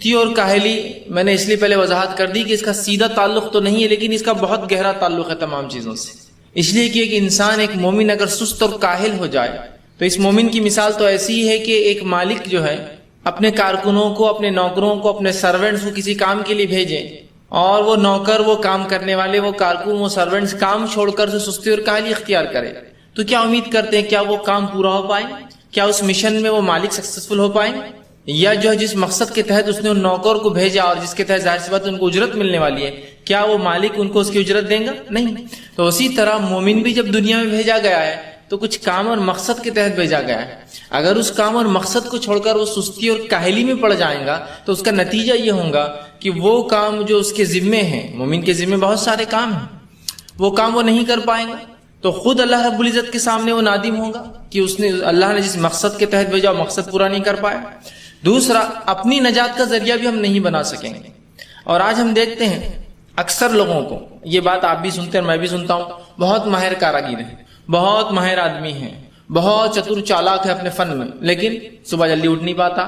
سستی اور کاہلی میں نے اس لیے پہلے وضاحت کر دی کہ اس کا سیدھا تعلق تو نہیں ہے، لیکن اس کا بہت گہرا تعلق ہے تمام چیزوں سے. اس لیے کہ ایک انسان، ایک مومن اگر سست اور کاہل ہو جائے تو اس مومن کی مثال تو ایسی ہے کہ ایک مالک جو ہے اپنے کارکنوں کو، اپنے نوکروں کو، اپنے سرونٹس کو کسی کام کے لیے بھیجے، اور وہ نوکر، وہ کام کرنے والے، وہ کارکن، وہ سرونٹس کام چھوڑ کر سستی اور کاہلی اختیار کرے، تو کیا امید کرتے ہیں کیا وہ کام پورا ہو پائے؟ کیا اس مشن میں وہ مالک سکسیسفل ہو پائیں؟ یا جو ہے جس مقصد کے تحت اس نے ان نوکر کو بھیجا اور جس کے تحت ظاہر سی بات ان کو اجرت ملنے والی ہے، کیا وہ مالک ان کو اس کی اجرت دیں گا؟ نہیں. تو اسی طرح مومن بھی جب دنیا میں بھیجا گیا ہے تو کچھ کام اور مقصد کے تحت بھیجا گیا ہے. اگر اس کام اور مقصد کو چھوڑ کر وہ سستی اور کاہلی میں پڑ جائیں گا تو اس کا نتیجہ یہ ہوگا کہ وہ کام جو اس کے ذمے ہیں، مومن کے ذمے بہت سارے کام ہیں، وہ کام وہ نہیں کر پائیں گا، تو خود اللہ رب العزت کے سامنے وہ نادم ہوگا کہ اس نے، اللہ نے جس مقصد کے تحت بھیجا وہ مقصد پورا نہیں کر پایا. دوسرا، اپنی نجات کا ذریعہ بھی ہم نہیں بنا سکیں گے. اور آج ہم دیکھتے ہیں اکثر لوگوں کو، یہ بات آپ بھی سنتے ہیں میں بھی سنتا ہوں، بہت ماہر کاراگیر ہیں، بہت ماہر آدمی ہیں، بہت چتر چالاک ہے اپنے فن میں، لیکن صبح جلدی اٹھ نہیں پاتا،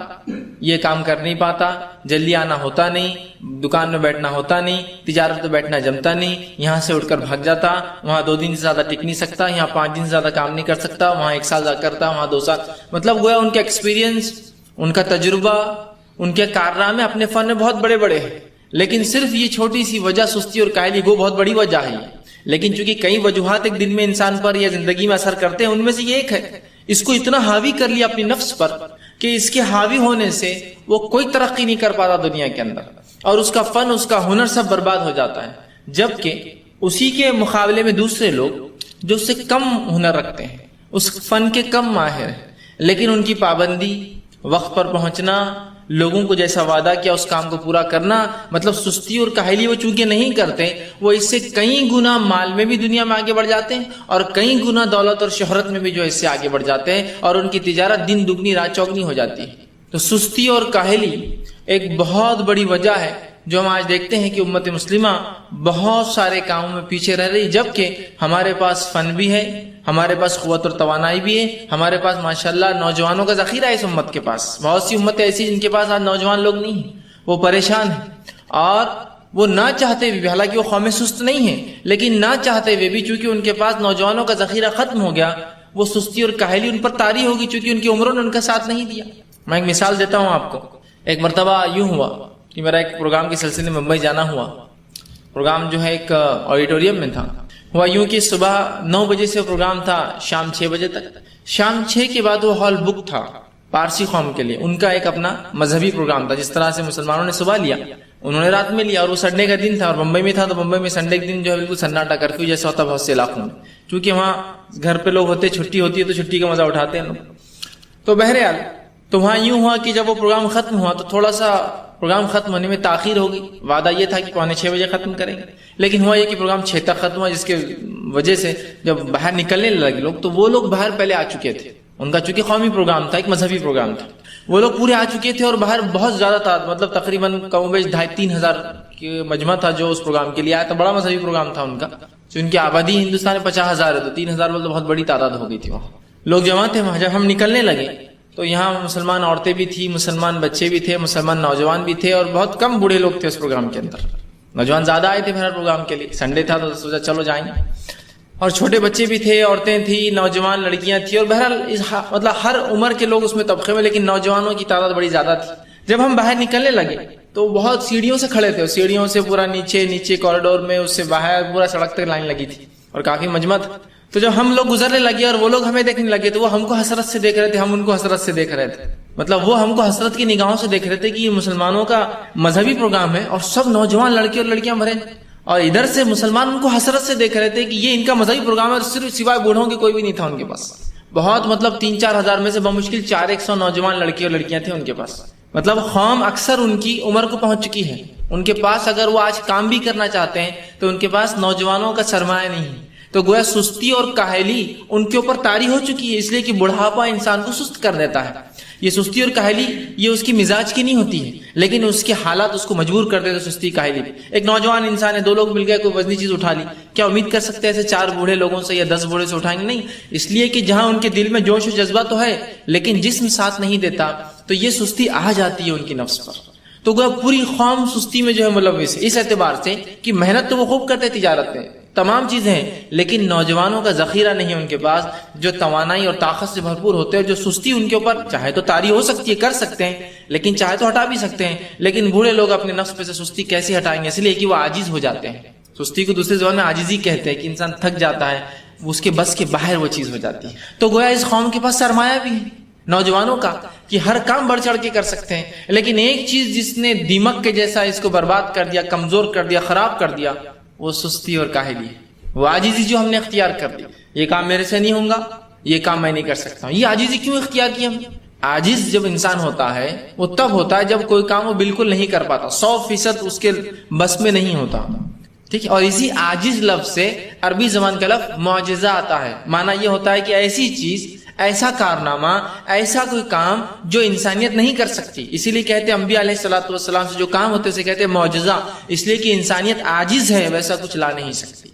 یہ کام کر نہیں پاتا، جلدی آنا ہوتا نہیں، دکان میں بیٹھنا ہوتا نہیں، تجارت میں بیٹھنا جمتا نہیں، یہاں سے اٹھ کر بھاگ جاتا، وہاں 2 دن سے زیادہ ٹک نہیں سکتا، یہاں 5 دن سے زیادہ کام نہیں کر سکتا، وہاں 1 سال کرتا، وہاں 2 سال. مطلب گویا ان کا ایکسپیرینس، ان کا تجربہ، ان کے کارنامے اپنے فن میں بہت بڑے بڑے ہیں، لیکن صرف یہ چھوٹی سی وجہ سستی اور کاہلی، وہ بہت بڑی وجہ ہے. لیکن چونکہ کئی وجوہات ایک دن میں انسان پر یا زندگی میں اثر کرتے ہیں، ان میں سے یہ ایک ہے، اس کو اتنا حاوی کر لیا اپنی نفس پر کہ اس کے حاوی ہونے سے وہ کوئی ترقی نہیں کر پاتا دنیا کے اندر، اور اس کا فن، اس کا ہنر سب برباد ہو جاتا ہے. جبکہ اسی کے مقابلے میں دوسرے لوگ جو اس سے کم ہنر رکھتے ہیں، اس فن کے کم ماہر ہیں، لیکن ان کی پابندی، وقت پر پہنچنا، لوگوں کو جیسا وعدہ کیا اس کام کو پورا کرنا، مطلب سستی اور کاہلی وہ چونکہ نہیں کرتے، وہ اس سے کئی گنا مال میں بھی دنیا میں آگے بڑھ جاتے ہیں، اور کئی گنا دولت اور شہرت میں بھی جو اس سے آگے بڑھ جاتے ہیں، اور ان کی تجارت دن دگنی رات چوگنی ہو جاتی ہے. تو سستی اور کاہلی ایک بہت بڑی وجہ ہے جو ہم آج دیکھتے ہیں کہ امت مسلمہ بہت سارے کاموں میں پیچھے رہ رہی، جبکہ ہمارے پاس فن بھی ہے، ہمارے پاس قوت اور توانائی بھی ہے، ہمارے پاس ماشاءاللہ نوجوانوں کا ذخیرہ ہے. اس امت کے پاس بہت سی امتیں ایسی جن کے پاس آج نوجوان لوگ نہیں ہیں، وہ پریشان ہیں، اور وہ نہ چاہتے ہوئے بھی، حالانکہ وہ قوم سست نہیں ہیں، لیکن نہ چاہتے ہوئے بھی چونکہ ان کے پاس نوجوانوں کا ذخیرہ ختم ہو گیا، وہ سستی اور کاہلی ان پر طاری ہوگی چونکہ ان کی عمروں نے ان کا ساتھ نہیں دیا. میں ایک مثال دیتا ہوں آپ کو. ایک مرتبہ یوں ہوا کہ میرا ایک پروگرام کے سلسلے میں ممبئی جانا ہوا. پروگرام جو ہے ایک آڈیٹوریم میں تھا. ہوا یوں کہ صبح 9 بجے سے پروگرام تھا شام 6 بجے تک. شام 6 کے بعد وہ ہال بک تھا پارسی قوم کے لیے، ان کا ایک اپنا مذہبی پروگرام تھا. جس طرح سے مسلمانوں نے صبح لیا، انہوں نے رات میں لیا، اور وہ سنڈے کا دن تھا اور بمبئی میں تھا، تو بمبئی میں سنڈے کے دن جو ہے بالکل سناٹا کرفیو جیسا ہوتا بہت سے علاقوں میں، کیونکہ وہاں گھر پہ لوگ ہوتے، چھٹی ہوتی ہے تو چھٹی کا مزہ اٹھاتے ہیں لوگ. تو بہرحال تو وہاں یوں ہوا کہ جب وہ پروگرام ختم ہوا تو تھوڑا سا پروگرام ختم ہونے میں تاخیر ہو گئی. وعدہ یہ تھا کہ 5:45 بجے ختم کریں گے، لیکن ہوا یہ کہ پروگرام 6 تک ختم ہوا، جس کے وجہ سے جب باہر نکلنے لگے لوگ تو وہ لوگ باہر پہلے آ چکے تھے. ان کا چونکہ قومی پروگرام تھا، ایک مذہبی پروگرام تھا، وہ لوگ پورے آ چکے تھے، اور باہر بہت زیادہ تھا، مطلب تقریباً کم و بیش 2,500-3 ہزار کے مجمع تھا جو اس پروگرام کے لیے آیا تھا. بڑا مذہبی پروگرام تھا ان کا. ان کی آبادی ہندوستان میں 50,000 ہے، تو 3,000 بولتے بہت بڑی تعداد ہو گئی تھی. وہاں لوگ جمع تھے. وہاں جب ہم نکلنے لگے تو یہاں مسلمان عورتیں بھی تھیں، مسلمان بچے بھی تھے، مسلمان نوجوان بھی تھے، اور بہت کم بوڑھے لوگ تھے اس پروگرام کے اندر. نوجوان زیادہ آئے تھے بہرحال پروگرام کے لیے، سنڈے تھا تو سوچا چلو جائیں گے. اور چھوٹے بچے بھی تھے، عورتیں تھیں، نوجوان لڑکیاں تھیں، اور بہرحال مطلب ہر عمر کے لوگ اس میں طبقے میں، لیکن نوجوانوں کی تعداد بڑی زیادہ تھی. جب ہم باہر نکلنے لگے تو بہت سیڑھیوں سے کھڑے تھے، سیڑھیوں سے پورا نیچے کوریڈور میں، اس سے باہر پورا سڑک تک لائن لگی تھی اور کافی مجمع تھا. تو جب ہم لوگ گزرنے لگے اور وہ لوگ ہمیں دیکھنے لگے تو وہ ہم کو حسرت سے دیکھ رہے تھے، ہم ان کو حسرت سے دیکھ رہے تھے. مطلب وہ ہم کو حسرت کی نگاہوں سے دیکھ رہے تھے کہ یہ مسلمانوں کا مذہبی پروگرام ہے اور سب نوجوان لڑکے اور لڑکیاں بھرے، اور ادھر سے مسلمان ان کو حسرت سے دیکھ رہے تھے کہ یہ ان کا مذہبی پروگرام ہے، اور صرف سوائے بوڑھوں کے کوئی بھی نہیں تھا ان کے پاس. بہت مطلب 3-4 ہزار میں سے بمشکل 400 نوجوان لڑکے اور لڑکیاں تھے ان کے پاس. مطلب قوم اکثر ان کی عمر کو پہنچ چکی ہے، ان کے پاس اگر وہ آج کام بھی کرنا چاہتے ہیں تو ان کے پاس نوجوانوں کا سرمایہ نہیں ہے. تو گویا سستی اور کاہلی ان کے اوپر طاری ہو چکی ہے، اس لیے کہ بڑھاپا انسان کو سست کر دیتا ہے. یہ سستی اور کاہلی یہ اس کی مزاج کی نہیں ہوتی ہے، لیکن اس کے حالات اس کو مجبور کر دیتے. سستی کاہلی ایک نوجوان انسان ہے، 2 لوگ مل گئے، کوئی وزنی چیز اٹھا لی، کیا امید کر سکتے ہیں ایسے 4 بوڑھے لوگوں سے یا 10 بوڑھے سے اٹھائیں گے؟ نہیں. اس لیے کہ جہاں ان کے دل میں جوش و جذبہ تو ہے لیکن جسم ساتھ نہیں دیتا، تو یہ سستی آ جاتی ہے ان کی نفس پر. تو گویا پوری قوم سستی میں جو ہے ملوث ہے، اس اعتبار سے کہ محنت تو وہ خوب کرتے تجارت میں، تمام چیزیں ہیں، لیکن نوجوانوں کا ذخیرہ نہیں ہے ان کے پاس جو توانائی اور طاقت سے بھرپور ہوتے ہیں، جو سستی ان کے اوپر چاہے تو طاری ہو سکتی ہے، کر سکتے ہیں، لیکن چاہے تو ہٹا بھی سکتے ہیں، لیکن بوڑھے لوگ اپنے نفس پہ سے سستی کیسے ہٹائیں گے؟ اس لیے کہ وہ عاجز ہو جاتے ہیں۔ سستی کو دوسری زبان میں عاجزی کہتے ہیں کہ انسان تھک جاتا ہے، اس کے بس کے باہر وہ چیز ہو جاتی ہے۔ تو گویا اس قوم کے پاس سرمایہ بھی ہے نوجوانوں کا کہ ہر کام بڑھ چڑھ کے کر سکتے ہیں، لیکن ایک چیز جس نے دیمک کے جیسا اس کو برباد کر دیا، کمزور کر دیا، خراب کر دیا، وہ سستی اور کاہلی ہے، وہ عاجزی جو ہم نے اختیار کر دی۔ یہ کام میرے سے نہیں ہوگا، یہ کام میں نہیں کر سکتا ہوں۔ یہ عاجزی کیوں اختیار کی ہم نے؟ عاجز جب انسان ہوتا ہے وہ تب ہوتا ہے جب کوئی کام وہ بالکل نہیں کر پاتا، 100% اس کے بس میں نہیں ہوتا، ٹھیک ہے۔ اور اسی عاجز لفظ سے عربی زبان کا لفظ معجزہ آتا ہے، معنی یہ ہوتا ہے کہ ایسی چیز، ایسا کارنامہ، ایسا کوئی کام جو انسانیت نہیں کر سکتی۔ اسی لیے کہتے ہیں انبیاء علیہ الصلوۃ والسلام سے جو کام ہوتے اسے کہتے ہیں معجزہ، اس لیے کہ انسانیت عاجز ہے، ویسا کچھ لا نہیں سکتی،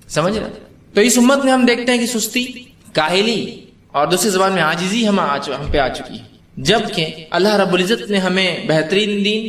سمجھ رہے؟ تو اس امت میں ہم دیکھتے ہیں کہ سستی، کاہلی اور دوسری زبان میں عاجزی ہم پہ آ چکی ہے، جبکہ اللہ رب العزت نے ہمیں بہترین دین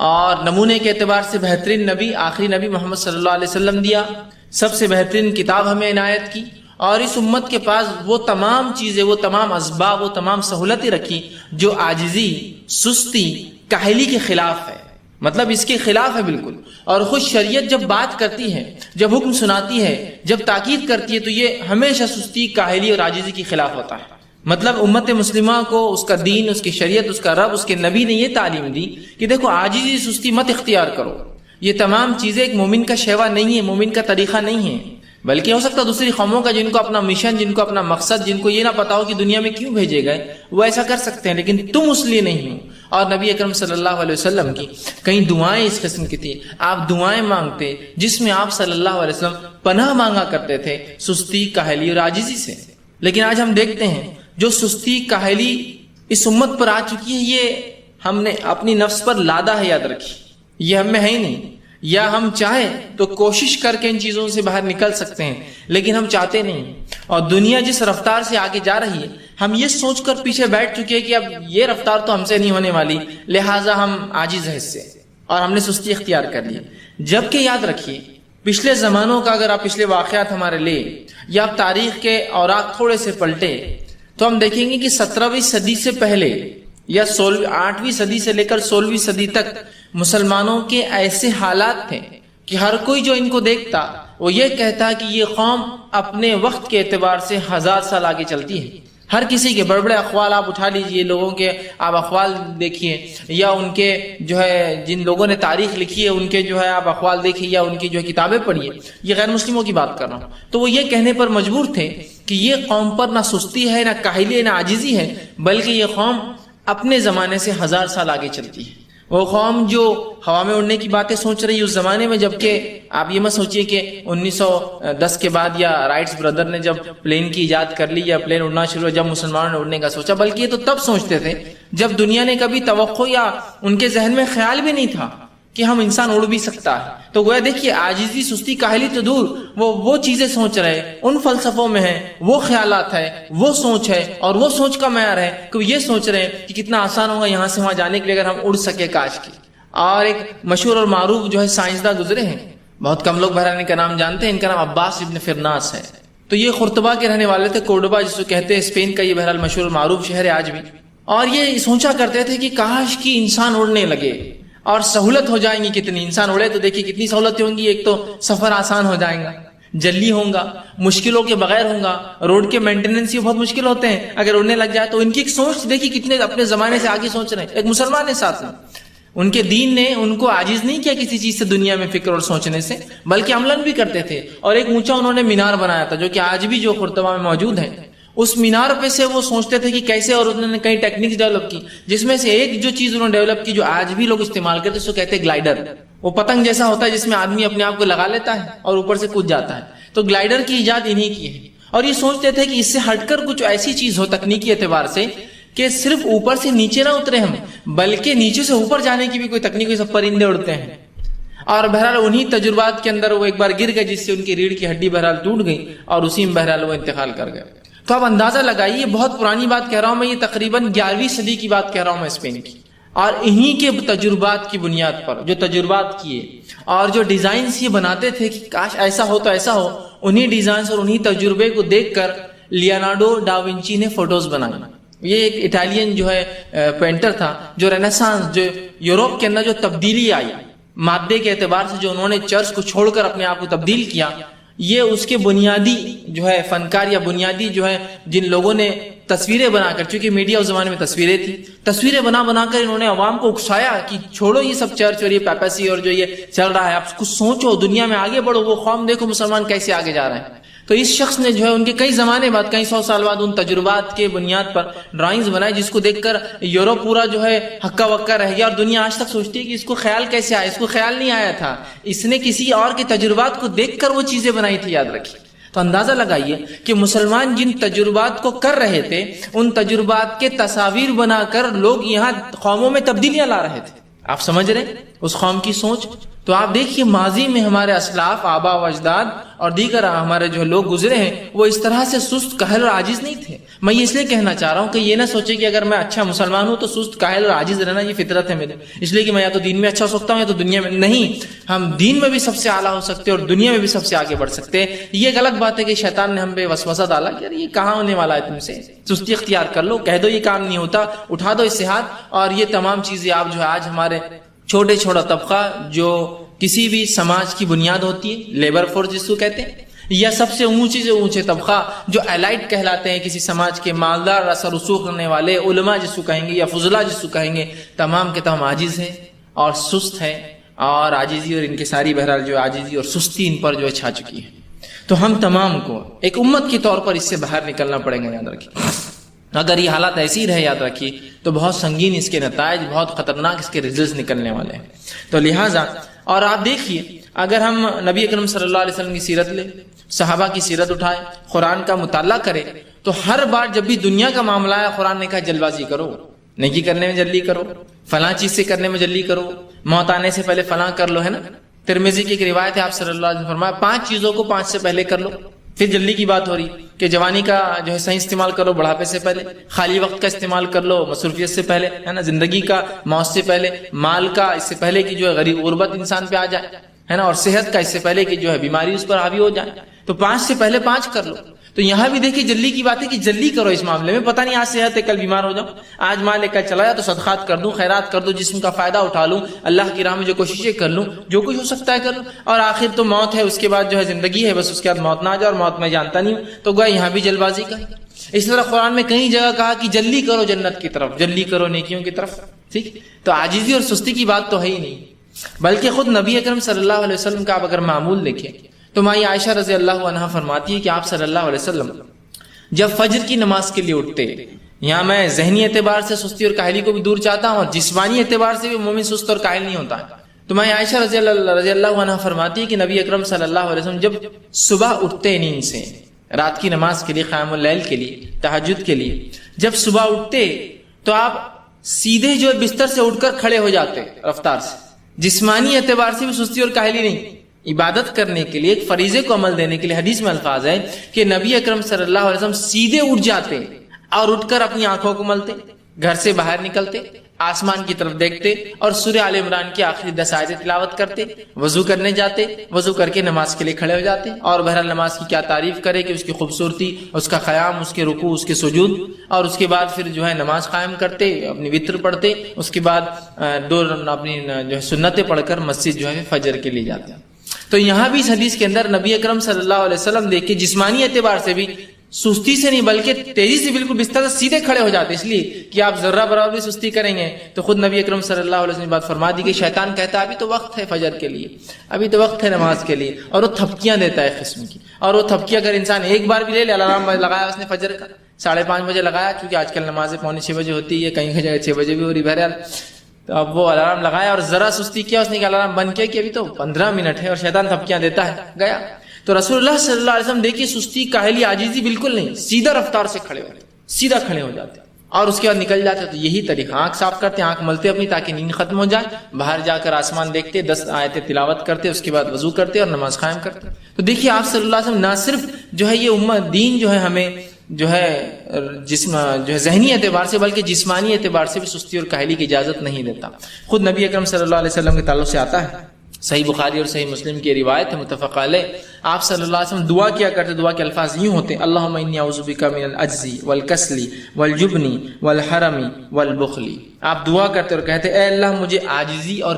اور نمونے کے اعتبار سے بہترین نبی، آخری نبی محمد صلی اللہ علیہ وسلم دیا، سب سے بہترین کتاب ہمیں عنایت کی، اور اس امت کے پاس وہ تمام چیزیں، وہ تمام اسباب، وہ تمام سہولتیں رکھی جو عاجزی، سستی، کاہلی کے خلاف ہے، مطلب اس کے خلاف ہے بالکل۔ اور خود شریعت جب بات کرتی ہے، جب حکم سناتی ہے، جب تاکید کرتی ہے، تو یہ ہمیشہ سستی، کاہلی اور عاجزی کے خلاف ہوتا ہے۔ مطلب امت مسلمہ کو اس کا دین، اس کی شریعت، اس کا رب، اس کے نبی نے یہ تعلیم دی کہ دیکھو عاجزی، سستی مت اختیار کرو، یہ تمام چیزیں ایک مومن کا شیوا نہیں ہے، مومن کا طریقہ نہیں ہے، بلکہ ہو سکتا ہے دوسری قوموں کا جن کو اپنا مشن، جن کو اپنا مقصد، جن کو یہ نہ پتا ہو کہ دنیا میں کیوں بھیجے گئے، وہ ایسا کر سکتے ہیں، لیکن تم اس لیے نہیں ہو۔ اور نبی اکرم صلی اللہ علیہ وسلم کی کئی دعائیں اس قسم کی تھی، آپ دعائیں مانگتے جس میں آپ صلی اللہ علیہ وسلم پناہ مانگا کرتے تھے سستی، کاہلی اور عاجزی سے۔ لیکن آج ہم دیکھتے ہیں جو سستی، کاہلی اس امت پر آ چکی ہے، یہ ہم نے اپنی نفس پر لادا ہے، یاد رکھی، یہ ہم میں ہے ہی نہیں۔ یا ہم چاہیں تو کوشش کر کے ان چیزوں سے باہر نکل سکتے ہیں، لیکن ہم چاہتے نہیں۔ اور دنیا جس رفتار سے آگے جا رہی ہے، ہم یہ سوچ کر پیچھے بیٹھ چکے ہیں کہ اب یہ رفتار تو ہم سے نہیں ہونے والی، لہٰذا ہم عاجز ہیں اس سے، اور ہم نے سستی اختیار کر لی۔ جبکہ یاد رکھیے پچھلے زمانوں کا اگر آپ پچھلے واقعات ہمارے لے یا آپ تاریخ کے اوراق تھوڑے سے پلٹے تو ہم دیکھیں گے کہ 17ویں صدی سے پہلے یا 8ویں صدی سے لے کر 16ویں صدی تک مسلمانوں کے ایسے حالات تھے کہ ہر کوئی جو ان کو دیکھتا وہ یہ کہتا کہ یہ قوم اپنے وقت کے اعتبار سے 1000 سال آگے چلتی ہے۔ ہر کسی کے بڑے بڑے اقوال آپ اٹھا لیجئے، لوگوں کے آپ اقوال دیکھیے، یا ان کے جو ہے جن لوگوں نے تاریخ لکھی ہے ان کے جو ہے آپ اقوال دیکھیے، یا ان کی جو ہے کتابیں پڑھیے، یہ غیر مسلموں کی بات کر رہا ہوں، تو وہ یہ کہنے پر مجبور تھے کہ یہ قوم پر نہ سستی ہے، نہ کاہلی ہے، نہ عاجزی ہے، بلکہ یہ قوم اپنے زمانے سے 1000 سال آگے چلتی ہے۔ وہ قوم جو ہوا میں اڑنے کی باتیں سوچ رہی اس زمانے میں، جبکہ آپ یہ مت سوچئے کہ 1910 کے بعد یا رائٹس بردر نے جب پلین کی ایجاد کر لی یا پلین اڑنا شروع ہوا، جب مسلمانوں نے اڑنے کا سوچا، بلکہ یہ تو تب سوچتے تھے جب دنیا نے کبھی توقع یا ان کے ذہن میں خیال بھی نہیں تھا کہ ہم انسان اڑ بھی سکتا ہے۔ تو گویا دیکھیے عاجزی، سستی، کاہلی تو دور، وہ چیزیں سوچ رہے، ان فلسفوں میں ہیں، وہ خیالات ہے، وہ سوچ ہے، اور وہ سوچ کا معیار ہے کہ یہ سوچ رہے ہیں کہ کتنا آسان ہوگا یہاں سے وہاں جانے کے لیے اگر ہم اڑ سکے، کاش کی۔ اور ایک مشہور اور معروف جو ہے سائنسداں گزرے ہیں، بہت کم لوگ بہرحال ان کا نام جانتے ہیں، ان کا نام عباس ابن فرناس ہے۔ تو یہ قرطبہ کے رہنے والے تھے، کورڈوبا جس کو کہتے ہیں، اسپین کا یہ بہرحال مشہور اور معروف شہر ہے آج بھی۔ اور یہ سوچا کرتے تھے کہ کاش کی انسان اڑنے لگے اور سہولت ہو جائیں گی، کتنی انسان اڑے تو دیکھیے کتنی سہولتیں ہوں گی، ایک تو سفر آسان ہو جائے گا، جلدی ہوگا، مشکلوں کے بغیر ہوگا، روڈ کے مینٹیننس یہ بہت مشکل ہوتے ہیں اگر اڑنے لگ جائے تو۔ ان کی ایک سوچ دیکھیے کتنے اپنے زمانے سے آگے سوچ رہے ہیں، ایک مسلمان ہے ساتھ میں، ان کے دین نے ان کو عاجز نہیں کیا کسی چیز سے، دنیا میں فکر اور سوچنے سے، بلکہ عملاً بھی کرتے تھے۔ اور ایک اونچا انہوں نے مینار بنایا تھا جو کہ آج بھی جو قرطبہ میں موجود ہے، اس مینار پہ سے وہ سوچتے تھے کہ کیسے، اور انہوں نے کئی ٹیکنیکس ڈیولپ کی، جس میں سے ایک جو چیز انہوں نے ڈیولپ کی جو آج بھی لوگ استعمال کرتے ہیں، اس کو کہتے ہیں گلائڈر۔ وہ پتنگ جیسا ہوتا ہے جس میں آدمی اپنے آپ کو لگا لیتا ہے اور اوپر سے کود جاتا ہے، تو گلائڈر کی ایجاد انہی کی ہے۔ اور یہ سوچتے تھے کہ اس سے ہٹ کر کچھ ایسی چیز ہو تکنیکی اعتبار سے کہ صرف اوپر سے نیچے نہ اترے ہم، بلکہ نیچے سے اوپر جانے کی بھی کوئی تکنیک، سب پرندے اڑتے ہیں۔ اور بہرحال انہی تجربات کے اندر وہ ایک بار گر گئے جس سے ان کی ریڑھ کی ہڈی بہرحال ٹوٹ گئی اور اسی میں بہرحال وہ انتقال کر گئے۔ تو آپ اندازہ لگائیے، بہت پرانی بات کہہ رہا ہوں میں، یہ تقریباً 11ویں صدی کی بات کہہ رہا ہوں میں اسپین کی۔ اور انہی کے تجربات کی بنیاد پر جو تجربات کیے اور جو ڈیزائنز یہ بناتے تھے کہ کاش ایسا ہو تو ایسا ہو، انہی ڈیزائنز اور انہی تجربے کو دیکھ کر لیونارڈو ڈاونچی نے فوٹوز بنائی. یہ ایک اٹالین جو ہے پینٹر تھا جو رینیسانس، جو یوروپ کے اندر جو تبدیلی آئی مادے کے اعتبار سے، جو انہوں نے چرچ کو چھوڑ کر اپنے آپ کو تبدیل کیا، یہ اس کے بنیادی جو ہے فنکار یا بنیادی جو ہے جن لوگوں نے تصویریں بنا کر، چونکہ میڈیا اس زمانے میں تصویریں تھی، تصویریں بنا کر انہوں نے عوام کو اکسایا کہ چھوڑو یہ سب چرچ اور یہ پیپیسی اور جو یہ چل رہا ہے، آپ کچھ سوچو، دنیا میں آگے بڑھو، وہ قوم دیکھو مسلمان کیسے آگے جا رہے ہیں. تو اس شخص نے جو ہے ان کے کئی زمانے بعد، کئی 100 سال بعد ان تجربات کے بنیاد پر ڈرائنگز بنائے، جس کو دیکھ کر یوروپ پورا جو ہے ہکا وکا رہ گیا، اور دنیا آج تک سوچتی ہے کہ اس کو خیال کیسے آیا، اس کو خیال نہیں آیا تھا، اس نے کسی اور کے تجربات کو دیکھ کر وہ چیزیں بنائی تھی. یاد رکھیے. تو اندازہ لگائیے کہ مسلمان جن تجربات کو کر رہے تھے، ان تجربات کے تصاویر بنا کر لوگ یہاں قوموں میں تبدیلیاں لا رہے تھے. آپ سمجھ رہے اس قوم کی سوچ؟ تو آپ دیکھیے ماضی میں ہمارے اسلاف، آبا و اجداد اور دیگر ہمارے جو لوگ گزرے ہیں، وہ اس طرح سے سست، کاہل اور عاجز نہیں تھے. میں یہ اس لیے کہنا چاہ رہا ہوں کہ یہ نہ سوچے کہ اگر میں اچھا مسلمان ہوں تو سست، کاہل اور عاجز رہنا یہ فطرت ہے میرے، اس لیے کہ میں یا تو دین میں اچھا ہو سکتا ہوں یا تو دنیا میں نہیں. ہم دین میں بھی سب سے اعلیٰ ہو سکتے اور دنیا میں بھی سب سے آگے بڑھ سکتے ہیں. یہ ایک الگ بات ہے کہ شیطان نے ہم پہ وسوسہ ڈالا کہ یہ کہاں ہونے والا ہے، تم سے سستی اختیار کر لو، کہہ دو یہ کام نہیں ہوتا، اٹھا دو اس سے ہاتھ. اور یہ تمام چیزیں آپ جو ہے آج ہمارے چھوٹا طبقہ جو کسی بھی سماج کی بنیاد ہوتی ہے، لیبر فورس جس کو کہتے ہیں، یا سب سے اونچی سے اونچے طبقہ جو ایلائٹ کہلاتے ہیں کسی سماج کے، مالدار، اثر رسوخ کرنے والے، علماء جس کو کہیں گے یا فضلاء جس کو کہیں گے، تمام کے تمام عاجز ہیں اور سست ہیں، اور عاجزی اور ان کے ساری بہرحال جو عاجزی اور سستی ان پر جو ہے چھا چکی ہے. تو ہم تمام کو ایک امت کے طور پر اس سے باہر نکلنا پڑے گا. یاد رکھیے اگر یہ حالات ایسی رہے، یاد رکھیے تو بہت سنگین اس کے نتائج، بہت خطرناک اس کے ریزلٹس نکلنے والے ہیں. تو لہٰذا اور آپ دیکھیے اگر ہم نبی اکرم صلی اللہ علیہ وسلم کی سیرت لیں، صحابہ کی سیرت اٹھائے، قرآن کا مطالعہ کرے، تو ہر بار جب بھی دنیا کا معاملہ ہے قرآن نے کہا جلد بازی کرو، نیکی کرنے میں جلدی کرو، فلاں چیز سے کرنے میں جلدی کرو، موت آنے سے پہلے فلاں کر لو، ہے نا. ترمذی کی ایک روایت ہے، آپ صلی اللہ علیہ وسلم فرمایا 5 چیزوں کو 5 سے پہلے کر لو. پھر جلدی کی بات ہو رہی کہ جوانی کا جو ہے صحیح استعمال کرو بڑھاپے سے پہلے، خالی وقت کا استعمال کر لو مصروفیت سے پہلے، ہے نا، زندگی کا موت سے پہلے، مال کا اس سے پہلے کہ جو ہے غریب غربت انسان پہ آ جائے، ہے نا، اور صحت کا اس سے پہلے کہ جو ہے بیماری اس پر حاوی ہو جائے. تو 5 سے پہلے 5 کر لو. تو یہاں بھی دیکھیے جلدی کی بات ہے کہ جلدی کرو اس معاملے میں. پتہ نہیں آج صحت ہے کل بیمار ہو جاؤں، آج مال ہے کل چلا جائے، تو صدقات کر دوں، خیرات کر دوں، جسم کا فائدہ اٹھا لوں، اللہ کی راہ میں جو کوششیں کر لوں، جو کچھ ہو سکتا ہے کر لوں. اور آخر تو موت ہے، اس کے بعد جو ہے زندگی ہے، بس اس کے بعد موت نہ آ جائے، اور موت میں جانتا نہیں ہوں. تو گویا یہاں بھی جلد بازی کا. اس طرح قرآن میں کئی جگہ کہا کہ جلدی کرو جنت کی طرف، جلدی کرو نیکیوں کی طرف. ٹھیک، تو عاجزی اور سستی کی بات تو ہے ہی نہیں، بلکہ خود نبی اکرم صلی اللہ علیہ وسلم کا آپ اگر معمول دیکھیں تو مائی عائشہ رضی اللہ عنہا فرماتی ہے کہ آپ صلی اللہ علیہ وسلم جب فجر کی نماز کے لیے اٹھتے، یہاں میں ذہنی اعتبار سے سستی اور کاہلی کو بھی دور چاہتا ہوں، اور جسمانی اعتبار سے بھی مومن سست اور کاہل نہیں ہوتا ہے. تو مائی عائشہ رضی اللہ عنہا فرماتی ہے کہ نبی اکرم صلی اللہ علیہ وسلم جب صبح اٹھتے نیند سے رات کی نماز کے لیے، قیام اللیل کے لیے، تہجد کے لیے، جب صبح اٹھتے تو آپ سیدھے جو بستر سے اٹھ کر کھڑے ہو جاتے رفتار سے. جسمانی اعتبار سے بھی سستی اور کاہلی نہیں، عبادت کرنے کے لیے، ایک فریضے کو عمل دینے کے لیے. حدیث میں الفاظ ہے کہ نبی اکرم صلی اللہ علیہ وسلم سیدھے اٹھ جاتے اور اٹھ کر اپنی آنکھوں کو ملتے، گھر سے باہر نکلتے، آسمان کی طرف دیکھتے اور سورہ آل عمران کی آخری 10 آیتیں تلاوت کرتے، وضو کرنے جاتے، وضو کر کے نماز کے لیے کھڑے ہو جاتے. اور بہرحال نماز کی کیا تعریف کرے کہ اس کی خوبصورتی، اس کا قیام، اس کے رکوع، اس کے سجود، اور اس کے بعد پھر جو ہے نماز قائم کرتے، اپنی وتر پڑھتے، اس کے بعد 2 اپنی جو ہے سنتیں پڑھ کر مسجد جو ہے فجر کے لیے جاتے. تو یہاں بھی اس حدیث کے اندر نبی اکرم صلی اللہ علیہ وسلم دیکھیں جسمانی اعتبار سے بھی سستی سے نہیں بلکہ تیزی سے بالکل بستر سے سیدھے کھڑے ہو جاتے، اس لیے کہ آپ ذرہ برابر بھی سستی کریں گے تو خود نبی اکرم صلی اللہ علیہ وسلم نے بات فرما دی کہ شیطان کہتا ہے ابھی تو وقت ہے فجر کے لیے، ابھی تو وقت ہے نماز کے لیے، اور وہ تھپکیاں دیتا ہے قسم کی. اور وہ تھپکیاں اگر انسان ایک بار بھی لے الارم لگایا اس نے فجر کا 5:30 بجے لگایا، کیونکہ آج کل نمازیں 5:45 بجے ہوتی ہے، کہیں جگہ 6 بجے بھی ہو رہی، بہرحال تو اب وہ الارم لگایا اور ذرا سستی کیا، اس نے کہا الارم بند کیا کہ ابھی تو 15 منٹ ہے، اور شیطان تھپکیاں دیتا ہے، گیا. تو رسول اللہ صلی اللہ علیہ وسلم دیکھیے سستی، کاہلی، عاجزی بالکل نہیں، سیدھا رفتار سے کھڑے ہوتے، سیدھا کھڑے ہو جاتے اور اس کے بعد نکل جاتے. تو یہی طریقہ، آنکھ صاف کرتے، آنکھ ملتے اپنی تاکہ نیند ختم ہو جائے، باہر جا کر آسمان دیکھتے، 10 آیتیں تلاوت کرتے، اس کے بعد وضو کرتے اور نماز قائم کرتے. تو دیکھیے آپ صلی اللہ علیہ وسلم نہ صرف جو ہے یہ امت دین جو ہے ہمیں جو ہے ذہنی اعتبار سے بلکہ جسمانی اعتبار سے بھی سستی اور کاہلی کی اجازت نہیں دیتا۔ خود نبی اکرم صلی اللہ علیہ وسلم کے تعلق سے آتا ہے، صحیح بخاری اور صحیح مسلم کی روایت ہے متفق علیہ، آپ صلی اللہ علیہ وسلم دعا کیا کرتے، دعا کے الفاظ یوں ہوتے ہیں: اللہم انی اعوذ بک من العجز والکسل والجبن والحرم والبخل۔ آپ دعا کرتے اور کہتے اے اللہ مجھے عاجزی اور